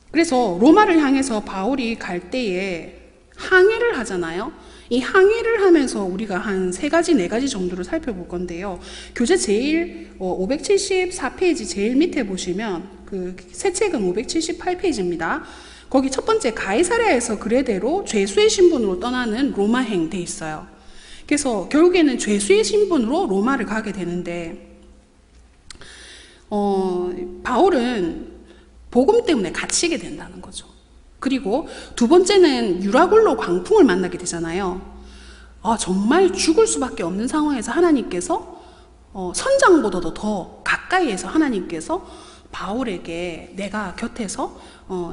그래서 로마를 향해서 바울이 갈 때에 항해를 하잖아요. 이 항해를 하면서 우리가 한 3가지, 4가지 정도를 살펴볼 건데요. 교재 제일 574페이지 제일 밑에 보시면 그 새 책은 578페이지입니다. 거기 첫 번째 가이사랴에서 그레데로 죄수의 신분으로 떠나는 로마행 돼 있어요. 그래서 결국에는 죄수의 신분으로 로마를 가게 되는데 바울은 복음 때문에 갇히게 된다는 거죠. 그리고 두 번째는 유라굴로 광풍을 만나게 되잖아요. 정말 죽을 수밖에 없는 상황에서 하나님께서 선장보다도 더 가까이에서 하나님께서 바울에게 내가 곁에서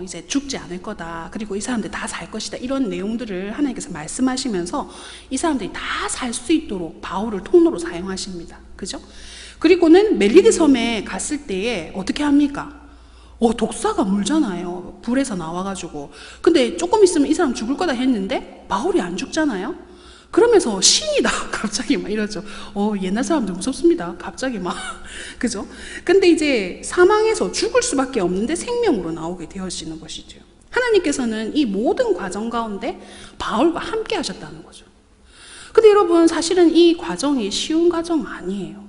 이제 죽지 않을 거다. 그리고 이 사람들 다 살 것이다. 이런 내용들을 하나님께서 말씀하시면서 이 사람들이 다 살 수 있도록 바울을 통로로 사용하십니다. 그죠? 그리고는 멜리데 섬에 갔을 때에 어떻게 합니까? 독사가 물잖아요. 불에서 나와가지고. 근데 조금 있으면 이 사람 죽을 거다 했는데 바울이 안 죽잖아요. 그러면서 신이다 갑자기 막 이러죠. 옛날 사람들 무섭습니다. 갑자기 막 그죠? 근데 이제 사망해서 죽을 수밖에 없는데 생명으로 나오게 되어지는 것이죠. 하나님께서는 이 모든 과정 가운데 바울과 함께 하셨다는 거죠. 근데 여러분, 사실은 이 과정이 쉬운 과정 아니에요.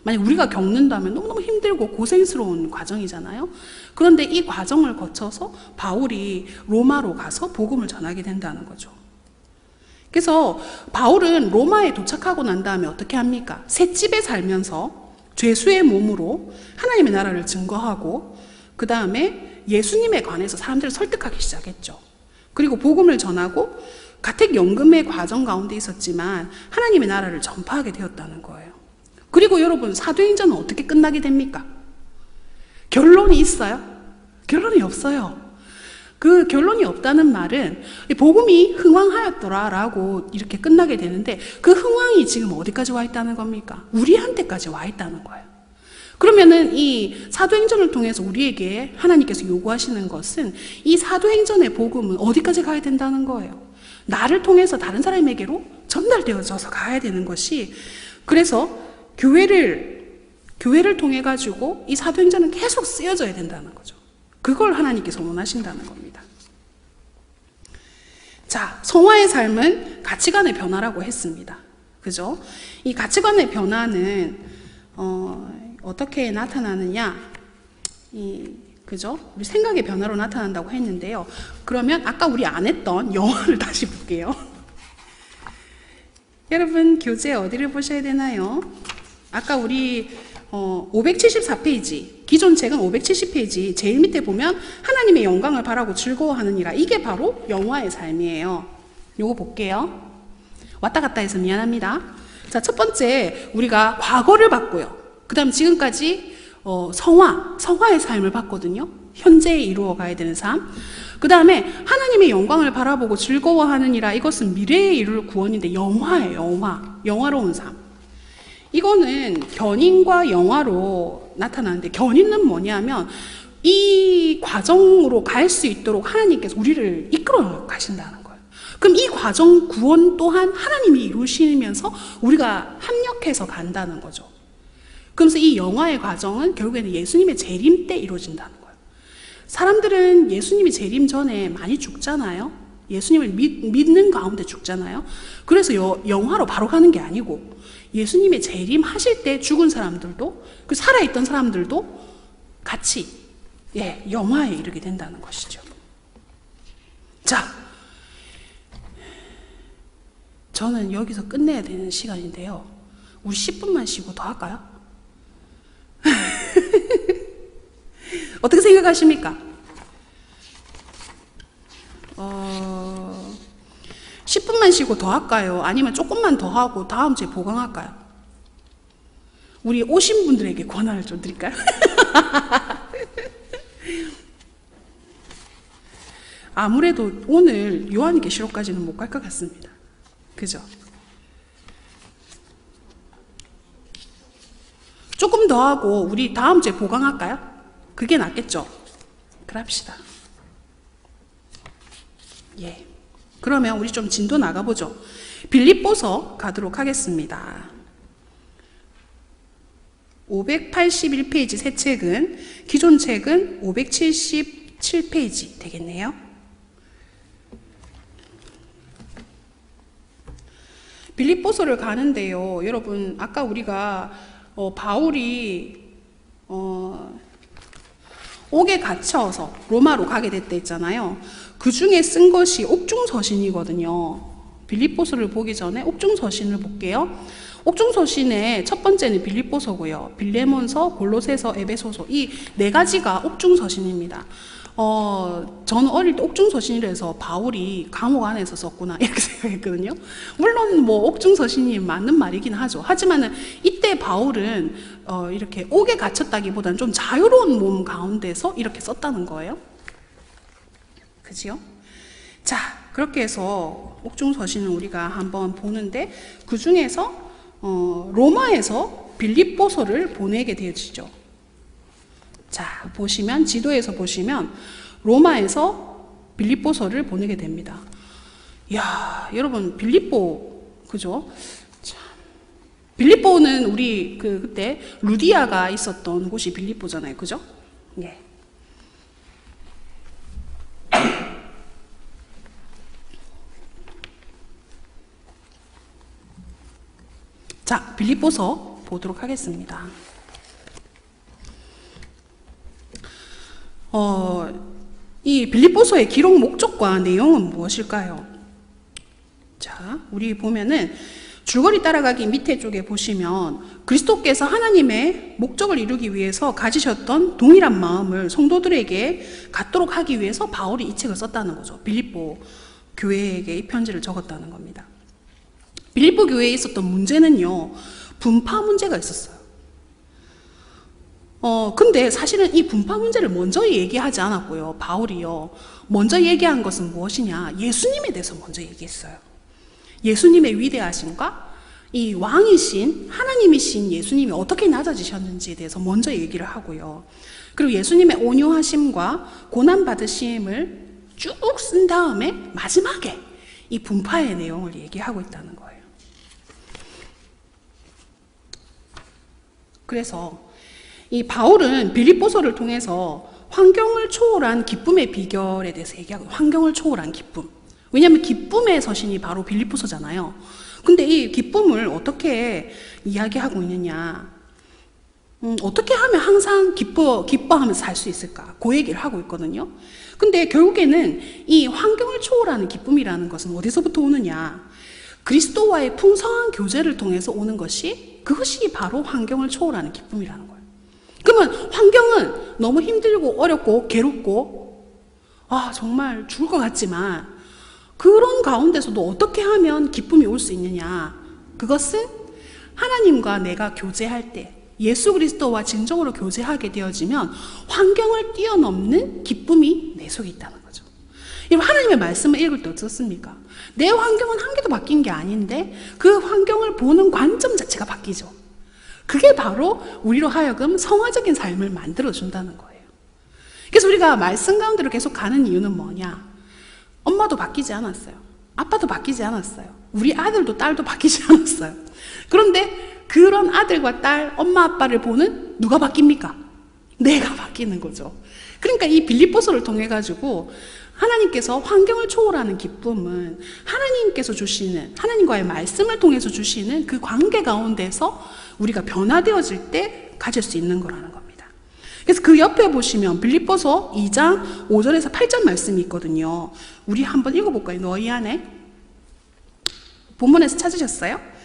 만약 우리가 겪는다면 너무너무 힘들고 고생스러운 과정이잖아요. 그런데 이 과정을 거쳐서 바울이 로마로 가서 복음을 전하게 된다는 거죠. 그래서 바울은 로마에 도착하고 난 다음에 어떻게 합니까? 셋집에 살면서 죄수의 몸으로 하나님의 나라를 증거하고 그 다음에 예수님에 관해서 사람들을 설득하기 시작했죠. 그리고 복음을 전하고 가택연금의 과정 가운데 있었지만 하나님의 나라를 전파하게 되었다는 거예요. 그리고 여러분, 사도행전은 어떻게 끝나게 됩니까? 결론이 있어요? 결론이 없어요. 그 결론이 없다는 말은 복음이 흥왕하였더라라고 이렇게 끝나게 되는데, 그 흥왕이 지금 어디까지 와 있다는 겁니까? 우리한테까지 와 있다는 거예요. 그러면은 이 사도행전을 통해서 우리에게 하나님께서 요구하시는 것은 이 사도행전의 복음은 어디까지 가야 된다는 거예요. 나를 통해서 다른 사람에게로 전달되어져서 가야 되는 것이, 그래서 교회를 통해 가지고 이 사도행전은 계속 쓰여져야 된다는 거죠. 그걸 하나님께서 원하신다는 겁니다. 자, 성화의 삶은 가치관의 변화라고 했습니다. 그죠? 이 가치관의 변화는 어떻게 나타나느냐? 그죠? 우리 생각의 변화로 나타난다고 했는데요. 그러면 아까 우리 안 했던 영화를 다시 볼게요. 여러분, 교재 어디를 보셔야 되나요? 아까 우리 574페이지, 기존 책은 570페이지 제일 밑에 보면 하나님의 영광을 바라고 즐거워하느니라, 이게 바로 영화의 삶이에요. 요거 볼게요. 왔다 갔다 해서 미안합니다. 자, 첫 번째 우리가 과거를 봤고요. 그 다음 지금까지 성화의 삶을 봤거든요. 현재에 이루어 가야 되는 삶. 그 다음에 하나님의 영광을 바라보고 즐거워하느니라, 이것은 미래에 이룰 구원인데 영화예요. 영화로운 삶. 이거는 견인과 영화로 나타나는데, 견인은 뭐냐면 이 과정으로 갈 수 있도록 하나님께서 우리를 이끌어 가신다는 거예요. 그럼 이 과정 구원 또한 하나님이 이루시면서 우리가 합력해서 간다는 거죠. 그러면서 이 영화의 과정은 결국에는 예수님의 재림 때 이루어진다는 거예요. 사람들은 예수님이 재림 전에 많이 죽잖아요. 예수님을 믿는 가운데 죽잖아요. 그래서 영화로 바로 가는 게 아니고, 예수님의 재림 하실 때 죽은 사람들도, 그 살아있던 사람들도 같이 영화에 이르게 된다는 것이죠. 자, 저는 여기서 끝내야 되는 시간인데요. 우리 10분만 쉬고 더 할까요? 어떻게 생각하십니까? 10분만 쉬고 더 할까요? 아니면 조금만 더 하고 다음 주에 보강할까요? 우리 오신 분들에게 권한을 좀 드릴까요? 아무래도 오늘 요한계시록까지는 못 갈 것 같습니다. 그죠? 조금 더 하고 우리 다음 주에 보강할까요? 그게 낫겠죠? 그럽시다. 예. 그러면 우리 좀 진도 나가보죠. 빌립보서 가도록 하겠습니다. 581페이지 새 책은, 기존 책은 577페이지 되겠네요. 빌립보서를 가는데요. 여러분, 아까 우리가 바울이 옥에 갇혀서 로마로 가게 됐다 했잖아요. 그 중에 쓴 것이 옥중서신이거든요. 빌립보서를 보기 전에 옥중서신을 볼게요. 옥중서신의 첫 번째는 빌립보서고요. 빌레몬서, 골로새서, 에베소서, 이 네 가지가 옥중서신입니다. 저는 어릴 때 옥중서신이라서 바울이 감옥 안에서 썼구나 이렇게 생각했거든요. 물론 뭐 옥중서신이 맞는 말이긴 하죠. 하지만은 이때 바울은 이렇게 옥에 갇혔다기보다는 좀 자유로운 몸 가운데서 이렇게 썼다는 거예요. 그지요? 자, 그렇게 해서 옥중서신을 우리가 한번 보는데, 그 중에서 로마에서 빌립보서를 보내게 되어지죠. 자, 보시면, 지도에서 보시면 로마에서 빌립보서를 보내게 됩니다. 이야, 여러분, 빌립보, 그죠? 참, 빌립보는 우리 그때 루디아가 있었던 곳이 빌립보잖아요. 그죠? 예. 자, 빌립보서 보도록 하겠습니다. 이 빌립보서의 기록 목적과 내용은 무엇일까요? 자, 우리 보면은 줄거리 따라가기 밑에 쪽에 보시면 그리스도께서 하나님의 목적을 이루기 위해서 가지셨던 동일한 마음을 성도들에게 갖도록 하기 위해서 바울이 이 책을 썼다는 거죠. 빌립보 교회에게 이 편지를 적었다는 겁니다. 빌립보 교회에 있었던 문제는요, 분파 문제가 있었어요. 근데 사실은 이 분파 문제를 먼저 얘기하지 않았고요. 바울이요. 먼저 얘기한 것은 무엇이냐? 예수님에 대해서 먼저 얘기했어요. 예수님의 위대하심과 이 왕이신 하나님이신 예수님이 어떻게 낮아지셨는지에 대해서 먼저 얘기를 하고요. 그리고 예수님의 온유하심과 고난받으심을 쭉 쓴 다음에 마지막에 이 분파의 내용을 얘기하고 있다는 거예요. 그래서 이 바울은 빌립보서를 통해서 환경을 초월한 기쁨의 비결에 대해서 얘기하고, 환경을 초월한 기쁨. 왜냐하면 기쁨의 서신이 바로 빌립보서잖아요. 근데 이 기쁨을 어떻게 이야기하고 있느냐, 어떻게 하면 항상 기뻐하면서 살 수 있을까, 그 얘기를 하고 있거든요. 근데 결국에는 이 환경을 초월하는 기쁨이라는 것은 어디서부터 오느냐, 그리스도와의 풍성한 교제를 통해서 오는 것이, 그것이 바로 환경을 초월하는 기쁨이라는 거예요. 그러면 환경은 너무 힘들고 어렵고 괴롭고 정말 죽을 것 같지만, 그런 가운데서도 어떻게 하면 기쁨이 올 수 있느냐, 그것은 하나님과 내가 교제할 때, 예수 그리스도와 진정으로 교제하게 되어지면 환경을 뛰어넘는 기쁨이 내 속에 있다는 거죠. 하나님의 말씀을 읽을 때 어떻습니까? 내 환경은 한 개도 바뀐 게 아닌데 그 환경을 보는 관점 자체가 바뀌죠. 그게 바로 우리로 하여금 성화적인 삶을 만들어준다는 거예요. 그래서 우리가 말씀 가운데로 계속 가는 이유는 뭐냐? 엄마도 바뀌지 않았어요. 아빠도 바뀌지 않았어요. 우리 아들도 딸도 바뀌지 않았어요. 그런데 그런 아들과 딸, 엄마 아빠를 보는 누가 바뀝니까? 내가 바뀌는 거죠. 그러니까 이 빌립보서를 통해 가지고 하나님께서 환경을 초월하는 기쁨은 하나님께서 주시는, 하나님과의 말씀을 통해서 주시는 그 관계 가운데서 우리가 변화되어질 때 가질 수 있는 거라는 겁니다. 그래서 그 옆에 보시면 빌립보서 2장 5절에서 8절 말씀이 있거든요. 우리 한번 읽어볼까요? 너희 안에. 본문에서 찾으셨어요?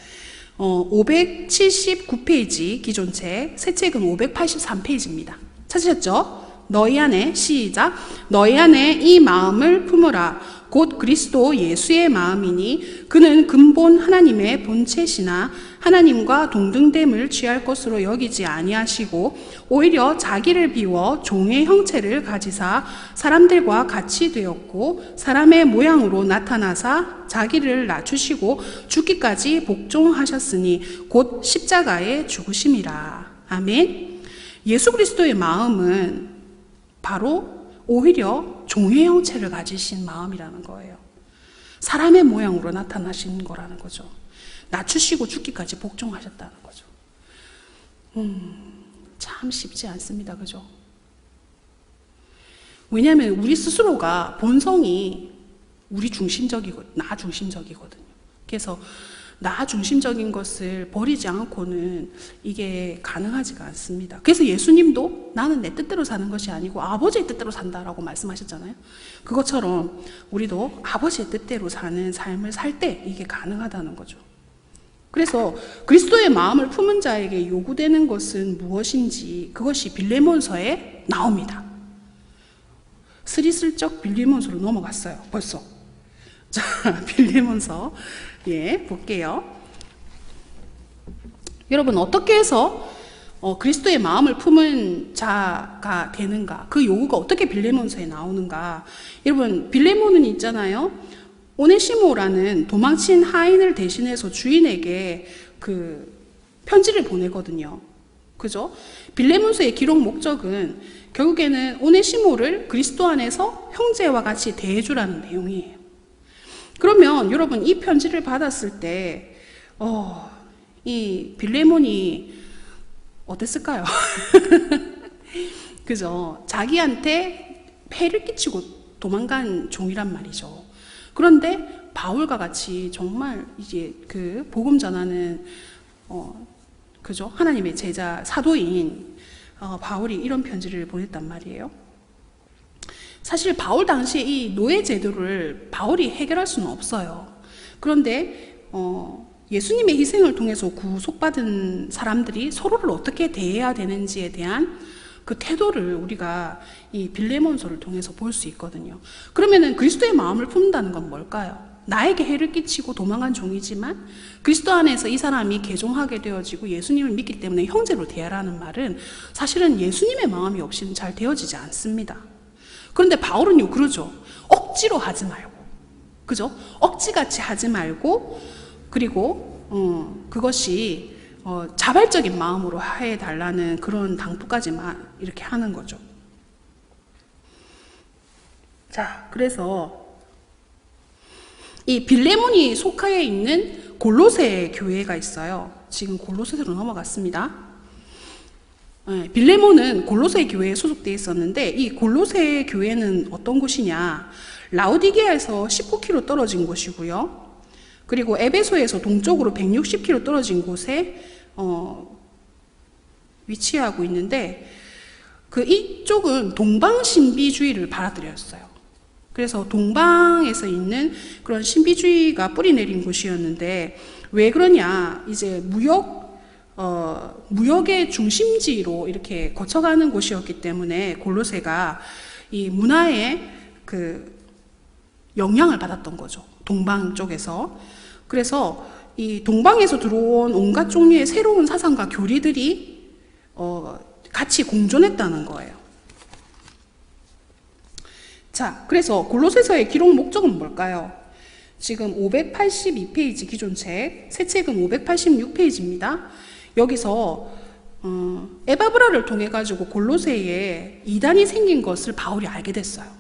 579페이지 기존 책, 새 책은 583페이지입니다. 찾으셨죠? 너희 안에, 시작. 너희 안에 이 마음을 품으라. 곧 그리스도 예수의 마음이니 그는 근본 하나님의 본체시나 하나님과 동등됨을 취할 것으로 여기지 아니하시고 오히려 자기를 비워 종의 형체를 가지사 사람들과 같이 되었고 사람의 모양으로 나타나사 자기를 낮추시고 죽기까지 복종하셨으니 곧 십자가에 죽으심이라. 아멘. 예수 그리스도의 마음은 바로 오히려 종의 형체를 가지신 마음이라는 거예요. 사람의 모양으로 나타나신 거라는 거죠. 낮추시고 죽기까지 복종하셨다는 거죠. 참 쉽지 않습니다. 그죠? 왜냐하면 우리 스스로가 본성이 우리 중심적이고 나 중심적이거든요. 그래서 나 중심적인 것을 버리지 않고는 이게 가능하지가 않습니다. 그래서 예수님도 나는 내 뜻대로 사는 것이 아니고 아버지의 뜻대로 산다라고 말씀하셨잖아요. 그것처럼 우리도 아버지의 뜻대로 사는 삶을 살 때 이게 가능하다는 거죠. 그래서 그리스도의 마음을 품은 자에게 요구되는 것은 무엇인지 그것이 빌레몬서에 나옵니다. 스리슬쩍 빌레몬서로 넘어갔어요. 벌써. 자, 빌레몬서 볼게요. 여러분 어떻게 해서 그리스도의 마음을 품은 자가 되는가? 그 요구가 어떻게 빌레몬서에 나오는가? 여러분 빌레몬은 있잖아요. 오네시모라는 도망친 하인을 대신해서 주인에게 그 편지를 보내거든요. 그죠? 빌레몬서의 기록 목적은 결국에는 오네시모를 그리스도 안에서 형제와 같이 대해주라는 내용이에요. 그러면 여러분 이 편지를 받았을 때 이 빌레몬이 어땠을까요? 그죠? 자기한테 폐를 끼치고 도망간 종이란 말이죠. 그런데 바울과 같이 정말 이제 그 복음 전하는 그죠? 하나님의 제자 사도인 바울이 이런 편지를 보냈단 말이에요. 사실 바울 당시에 이 노예 제도를 바울이 해결할 수는 없어요. 그런데 예수님의 희생을 통해서 구속받은 사람들이 서로를 어떻게 대해야 되는지에 대한 그 태도를 우리가 이 빌레몬서를 통해서 볼 수 있거든요. 그러면은 그리스도의 마음을 품는다는 건 뭘까요? 나에게 해를 끼치고 도망한 종이지만 그리스도 안에서 이 사람이 개종하게 되어지고 예수님을 믿기 때문에 형제로 대하라는 말은 사실은 예수님의 마음이 없이는 잘 되어지지 않습니다. 그런데 바울은요 그러죠. 억지로 하지 말고, 그죠? 억지같이 하지 말고, 그리고 그것이 자발적인 마음으로 해달라는 그런 당부까지만 이렇게 하는 거죠. 자, 그래서 이 빌레몬이 속하여 있는 골로새 교회가 있어요. 지금 골로새로 넘어갔습니다. 빌레몬은 골로새 교회에 소속되어 있었는데 이 골로새 교회는 어떤 곳이냐? 라우디게아에서 19km 떨어진 곳이고요. 그리고 에베소에서 동쪽으로 160km 떨어진 곳에 위치하고 있는데 그 이쪽은 동방 신비주의를 받아들였어요. 그래서 동방에서 있는 그런 신비주의가 뿌리 내린 곳이었는데 왜 그러냐? 이제 무역의 중심지로 이렇게 거쳐가는 곳이었기 때문에 골로새가 이 문화의 그 영향을 받았던 거죠. 동방 쪽에서. 그래서 이 동방에서 들어온 온갖 종류의 새로운 사상과 교리들이 같이 공존했다는 거예요. 자, 그래서 골로새서의 기록 목적은 뭘까요? 지금 582페이지 기존 책, 새 책은 586페이지입니다. 여기서 에바브라를 통해 가지고 골로새에 이단이 생긴 것을 바울이 알게 됐어요.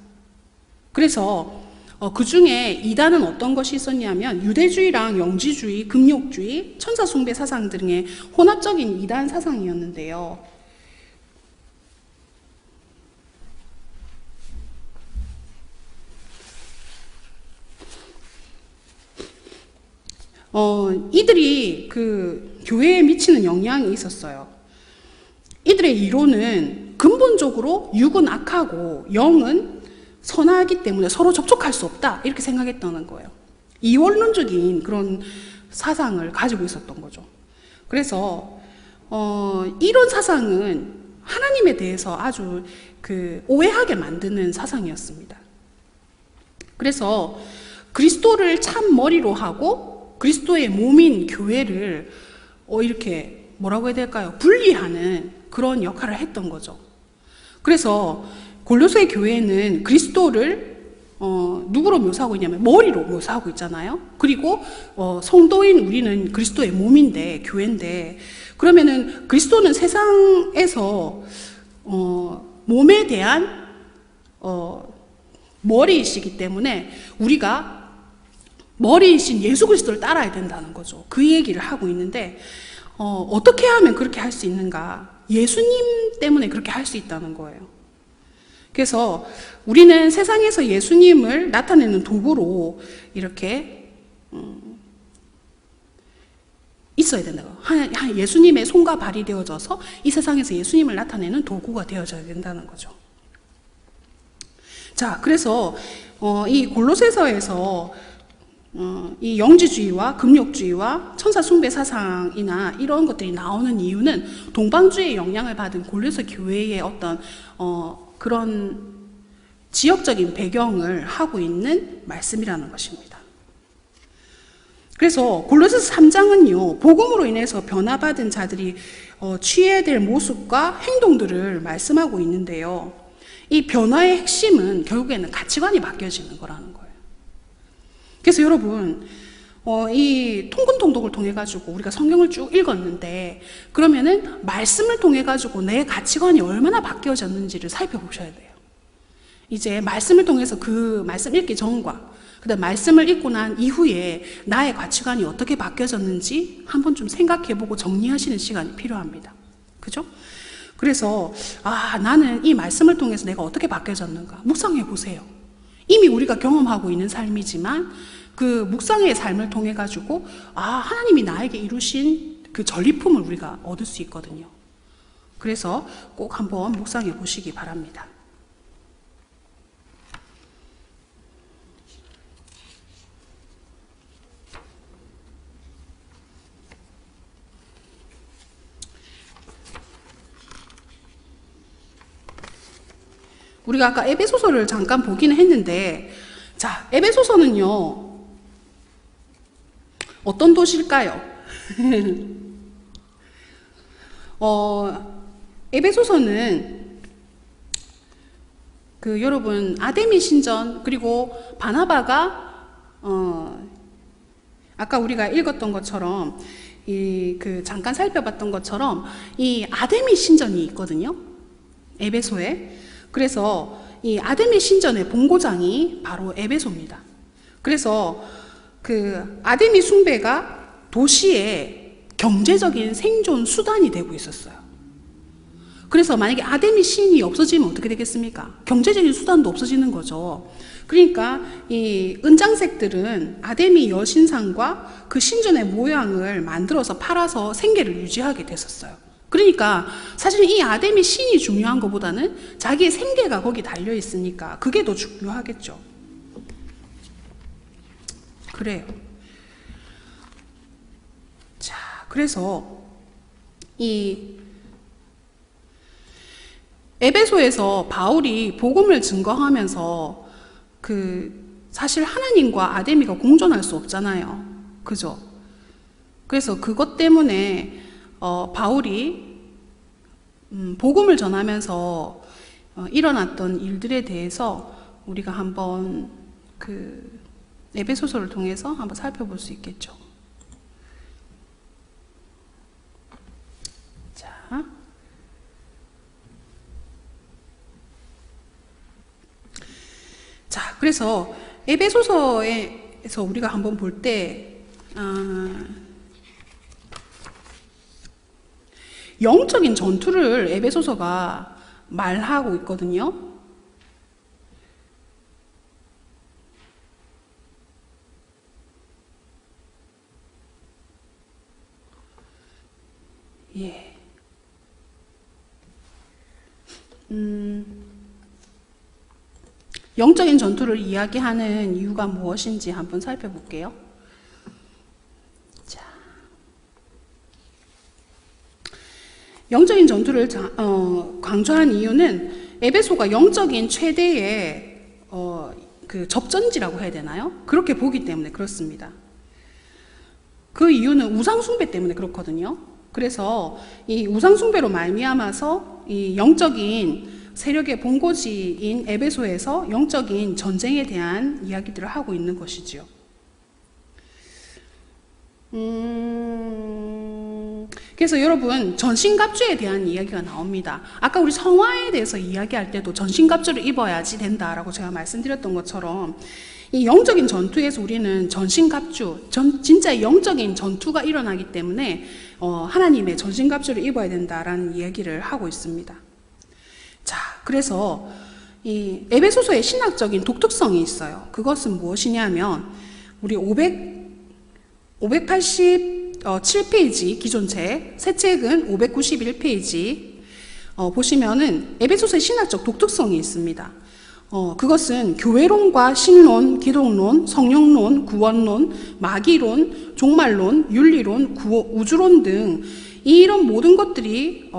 그래서 그 중에 이단은 어떤 것이 있었냐면 유대주의랑 영지주의, 금욕주의, 천사숭배 사상 등의 혼합적인 이단 사상이었는데요. 이들이 그 교회에 미치는 영향이 있었어요. 이들의 이론은 근본적으로 육은 악하고 영은 선하기 때문에 서로 접촉할 수 없다 이렇게 생각했다는 거예요. 이원론적인 그런 사상을 가지고 있었던 거죠. 그래서 이런 사상은 하나님에 대해서 아주 그 오해하게 만드는 사상이었습니다. 그래서 그리스도를 참 머리로 하고 그리스도의 몸인 교회를 이렇게 뭐라고 해야 될까요? 분리하는 그런 역할을 했던 거죠. 그래서 골로새 교회는 그리스도를 누구로 묘사하고 있냐면 머리로 묘사하고 있잖아요. 그리고 성도인 우리는 그리스도의 몸인데, 교회인데, 그러면은 그리스도는 세상에서 몸에 대한 머리이시기 때문에 우리가 머리이신 예수 그리스도를 따라야 된다는 거죠. 그 얘기를 하고 있는데 어떻게 하면 그렇게 할 수 있는가? 예수님 때문에 그렇게 할 수 있다는 거예요. 그래서 우리는 세상에서 예수님을 나타내는 도구로 이렇게 있어야 된다고. 예수님의 손과 발이 되어져서 이 세상에서 예수님을 나타내는 도구가 되어져야 된다는 거죠. 자, 그래서 이 골로새서에서 이 영지주의와 금욕주의와 천사숭배 사상이나 이런 것들이 나오는 이유는 동방주의의 영향을 받은 골로새 교회의 어떤 그런 지역적인 배경을 하고 있는 말씀이라는 것입니다. 그래서 골로새서 3장은요, 복음으로 인해서 변화받은 자들이 취해야 될 모습과 행동들을 말씀하고 있는데요. 이 변화의 핵심은 결국에는 가치관이 바뀌어지는 거라는 거예요. 그래서 여러분, 이 통근통독을 통해 가지고 우리가 성경을 쭉 읽었는데 그러면은 말씀을 통해 가지고 내 가치관이 얼마나 바뀌어졌는지를 살펴보셔야 돼요. 이제 말씀을 통해서 그 말씀 읽기 전과 그다음 말씀을 읽고 난 이후에 나의 가치관이 어떻게 바뀌어졌는지 한번 좀 생각해보고 정리하시는 시간이 필요합니다. 그죠? 그래서 나는 이 말씀을 통해서 내가 어떻게 바뀌어졌는가 묵상해 보세요. 이미 우리가 경험하고 있는 삶이지만 그 묵상의 삶을 통해 가지고 하나님이 나에게 이루신 그 전리품을 우리가 얻을 수 있거든요. 그래서 꼭 한번 묵상해 보시기 바랍니다. 우리가 아까 에베소서를 잠깐 보기는 했는데, 자, 에베소서는요, 어떤 도시일까요? 에베소서는 여러분 아데미 신전 그리고 바나바가 아까 우리가 읽었던 것처럼 잠깐 살펴봤던 것처럼 이 아데미 신전이 있거든요. 에베소에. 그래서 이 아데미 신전의 본고장이 바로 에베소입니다. 그래서 아데미 숭배가 도시의 경제적인 생존 수단이 되고 있었어요. 그래서 만약에 아데미 신이 없어지면 어떻게 되겠습니까? 경제적인 수단도 없어지는 거죠. 그러니까 이 은장색들은 아데미 여신상과 그 신전의 모양을 만들어서 팔아서 생계를 유지하게 됐었어요. 그러니까 사실 이 아데미 신이 중요한 것보다는 자기의 생계가 거기 달려 있으니까 그게 더 중요하겠죠. 그래요. 자, 그래서 이 에베소에서 바울이 복음을 증거하면서 사실 하나님과 아데미가 공존할 수 없잖아요. 그죠? 그래서 그것 때문에 바울이 복음을 전하면서 일어났던 일들에 대해서 우리가 한번 에베소서를 통해서 한번 살펴볼 수 있겠죠. 자, 그래서 에베소서에서 우리가 한번 볼 때 영적인 전투를 에베소서가 말하고 있거든요. 예. 영적인 전투를 이야기하는 이유가 무엇인지 한번 살펴볼게요. 자, 영적인 전투를 강조한 이유는 에베소가 영적인 최대의 접전지라고 해야 되나요? 그렇게 보기 때문에 그렇습니다. 그 이유는 우상숭배 때문에 그렇거든요. 그래서 이 우상숭배로 말미암아서 이 영적인 세력의 본고지인 에베소에서 영적인 전쟁에 대한 이야기들을 하고 있는 것이지요. 그래서 여러분 전신갑주에 대한 이야기가 나옵니다. 아까 우리 성화에 대해서 이야기할 때도 전신갑주를 입어야지 된다라고 제가 말씀드렸던 것처럼 이 영적인 전투에서 우리는 전신갑주, 진짜 영적인 전투가 일어나기 때문에 하나님의 전신갑주를 입어야 된다라는 이야기를 하고 있습니다. 자, 그래서 이 에베소서의 신학적인 독특성이 있어요. 그것은 무엇이냐면 우리 587페이지 기존 책, 새 책은 591페이지 보시면은 에베소서의 신학적 독특성이 있습니다. 그것은 교회론과 신론, 기독론, 성령론, 구원론, 마귀론, 종말론, 윤리론, 우주론 등 이런 모든 것들이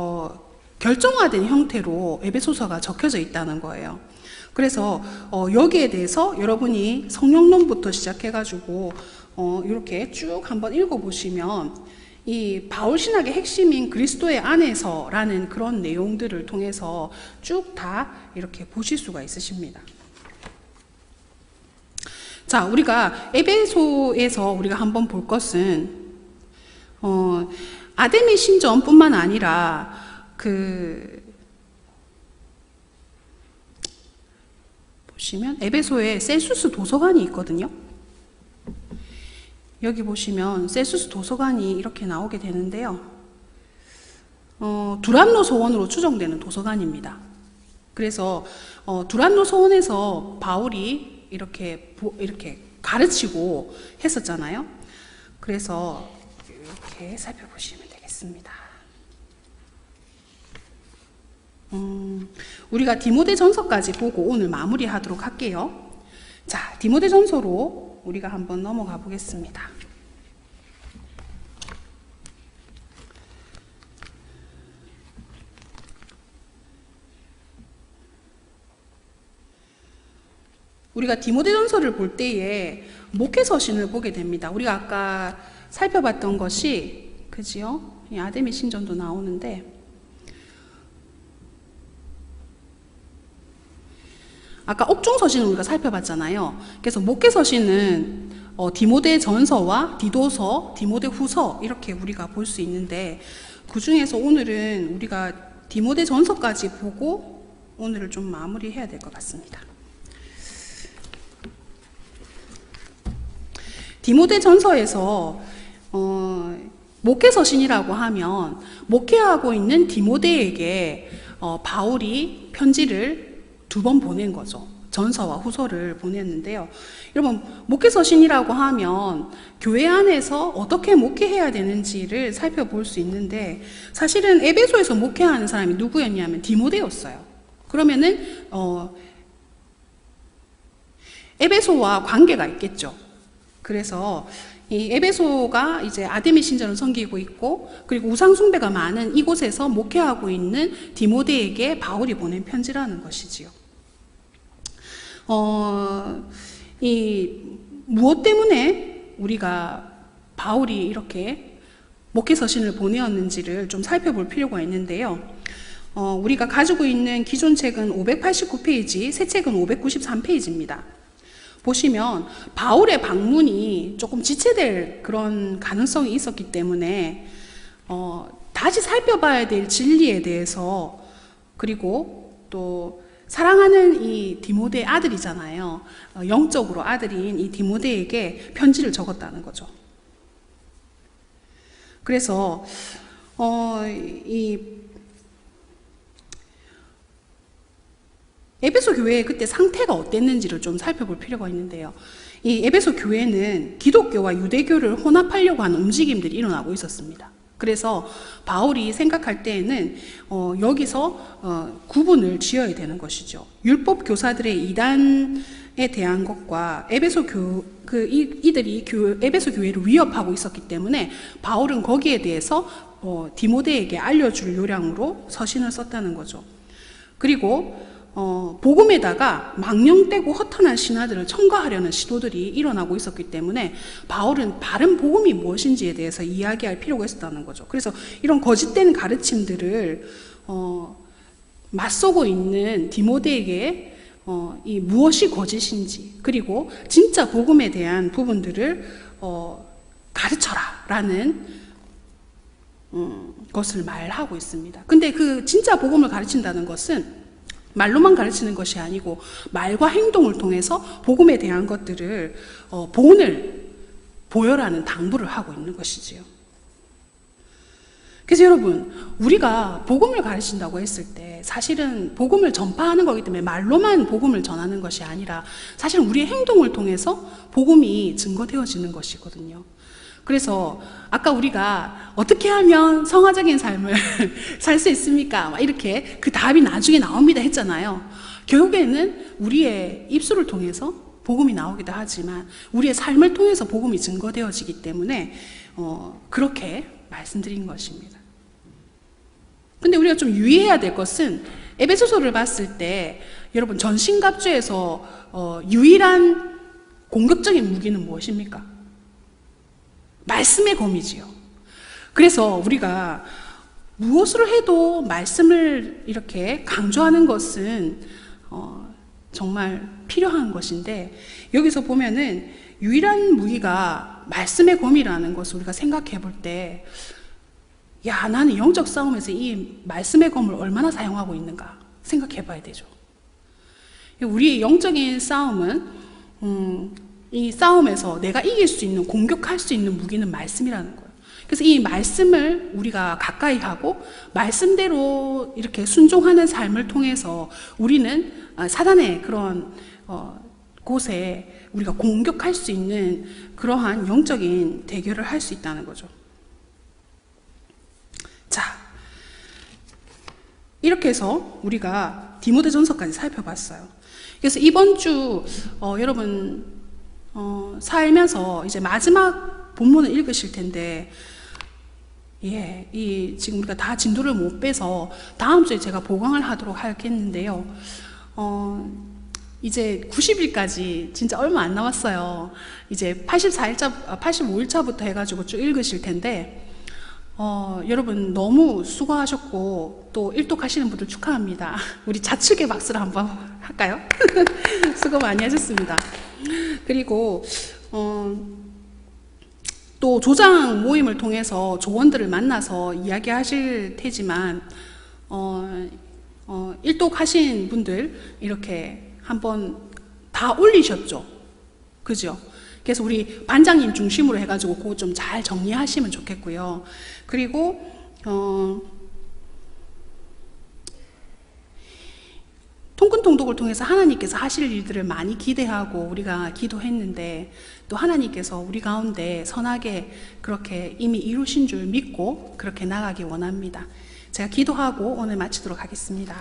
결정화된 형태로 에베소서가 적혀져 있다는 거예요. 그래서 여기에 대해서 여러분이 성령론부터 시작해가지고 이렇게 쭉 한번 읽어보시면 이 바울 신학의 핵심인 그리스도의 안에서라는 그런 내용들을 통해서 쭉 다 이렇게 보실 수가 있으십니다. 자, 우리가 에베소에서 우리가 한번 볼 것은 아데미 신전뿐만 아니라 보시면 에베소에 셀수스 도서관이 있거든요. 여기 보시면 셀수스 도서관이 이렇게 나오게 되는데요. 두란노 소원으로 추정되는 도서관입니다. 그래서 두란노 소원에서 바울이 이렇게 가르치고 했었잖아요. 그래서 이렇게 살펴보시면 되겠습니다. 우리가 디모데전서까지 보고 오늘 마무리하도록 할게요. 자, 디모데전서로 우리가 한번 넘어가 보겠습니다. 우리가 디모데전서를 볼 때에 목회서신을 보게 됩니다. 우리가 아까 살펴봤던 것이 그지요? 이 아데미 신전도 나오는데 아까 업종서신을 우리가 살펴봤잖아요. 그래서 목회서신은 디모데 전서와 디도서, 디모데 후서 이렇게 우리가 볼 수 있는데 그 중에서 오늘은 우리가 디모데 전서까지 보고 오늘을 좀 마무리해야 될 것 같습니다. 디모데 전서에서 목회서신이라고 하면 목회하고 있는 디모데에게 바울이 편지를 2번 보낸 거죠. 전서와 후서를 보냈는데요. 여러분, 목회서신이라고 하면 교회 안에서 어떻게 목회해야 되는지를 살펴볼 수 있는데 사실은 에베소에서 목회하는 사람이 누구였냐면 디모데였어요. 그러면은 에베소와 관계가 있겠죠. 그래서 이 에베소가 이제 아데미 신전을 섬기고 있고 그리고 우상 숭배가 많은 이곳에서 목회하고 있는 디모데에게 바울이 보낸 편지라는 것이지요. 무엇 때문에 우리가 바울이 이렇게 목회서신을 보내었는지를 좀 살펴볼 필요가 있는데요. 우리가 가지고 있는 기존 책은 589페이지, 새 책은 593페이지입니다. 보시면 바울의 방문이 조금 지체될 그런 가능성이 있었기 때문에 다시 살펴봐야 될 진리에 대해서 그리고 또 사랑하는 이 디모데 아들이잖아요. 영적으로 아들인 이 디모데에게 편지를 적었다는 거죠. 그래서 이 에베소 교회의 그때 상태가 어땠는지를 좀 살펴볼 필요가 있는데요. 이 에베소 교회는 기독교와 유대교를 혼합하려고 하는 움직임들이 일어나고 있었습니다. 그래서 바울이 생각할 때에는 여기서 구분을 지어야 되는 것이죠. 율법 교사들의 이단에 대한 것과 에베소 이들이 에베소 교회를 위협하고 있었기 때문에 바울은 거기에 대해서 디모데에게 알려줄 요량으로 서신을 썼다는 거죠. 그리고 복음에다가 망령되고 허탄한 신화들을 첨가하려는 시도들이 일어나고 있었기 때문에 바울은 바른 복음이 무엇인지에 대해서 이야기할 필요가 있었다는 거죠. 그래서 이런 거짓된 가르침들을 맞서고 있는 디모데에게 이 무엇이 거짓인지 그리고 진짜 복음에 대한 부분들을 가르쳐라 라는 것을 말하고 있습니다. 근데 그 진짜 복음을 가르친다는 것은 말로만 가르치는 것이 아니고 말과 행동을 통해서 복음에 대한 것들을 본을 보여라는 당부를 하고 있는 것이지요. 그래서 여러분, 우리가 복음을 가르친다고 했을 때 사실은 복음을 전파하는 거기 때문에 말로만 복음을 전하는 것이 아니라 사실은 우리의 행동을 통해서 복음이 증거되어지는 것이거든요. 그래서 아까 우리가 어떻게 하면 성화적인 삶을 살 수 있습니까? 막 이렇게 그 답이 나중에 나옵니다 했잖아요. 결국에는 우리의 입술을 통해서 복음이 나오기도 하지만 우리의 삶을 통해서 복음이 증거되어지기 때문에 그렇게 말씀드린 것입니다. 근데 우리가 좀 유의해야 될 것은 에베소서를 봤을 때 여러분 전신갑주에서 유일한 공격적인 무기는 무엇입니까? 말씀의 검이지요. 그래서 우리가 무엇을 해도 말씀을 이렇게 강조하는 것은 정말 필요한 것인데 여기서 보면은 유일한 무기가 말씀의 검이라는 것을 우리가 생각해 볼 때 야, 나는 영적 싸움에서 이 말씀의 검을 얼마나 사용하고 있는가 생각해 봐야 되죠. 우리의 영적인 싸움은 이 싸움에서 내가 이길 수 있는, 공격할 수 있는 무기는 말씀이라는 거예요. 그래서 이 말씀을 우리가 가까이 하고 말씀대로 이렇게 순종하는 삶을 통해서 우리는 사단의 그런 곳에 우리가 공격할 수 있는 그러한 영적인 대결을 할 수 있다는 거죠. 자, 이렇게 해서 우리가 디모데전서까지 살펴봤어요. 그래서 이번 주 여러분 살면서 이제 마지막 본문을 읽으실 텐데 지금 우리가 다 진도를 못 빼서 다음 주에 제가 보강을 하도록 하겠는데요. 이제 90일까지 진짜 얼마 안 남았어요. 이제 85일차부터 해가지고 쭉 읽으실 텐데, 여러분 너무 수고하셨고, 또 일독하시는 분들 축하합니다. 우리 좌측의 박수를 한번 할까요? 수고 많이 하셨습니다. 그리고, 또 조장 모임을 통해서 조원들을 만나서 이야기하실 테지만, 일독하신 분들 이렇게 한번 다 올리셨죠? 그죠? 그래서 우리 반장님 중심으로 해가지고 그거 좀 잘 정리하시면 좋겠고요. 그리고 통근 통독을 통해서 하나님께서 하실 일들을 많이 기대하고 우리가 기도했는데, 또 하나님께서 우리 가운데 선하게 그렇게 이미 이루신 줄 믿고 그렇게 나가기 원합니다. 제가 기도하고 오늘 마치도록 하겠습니다.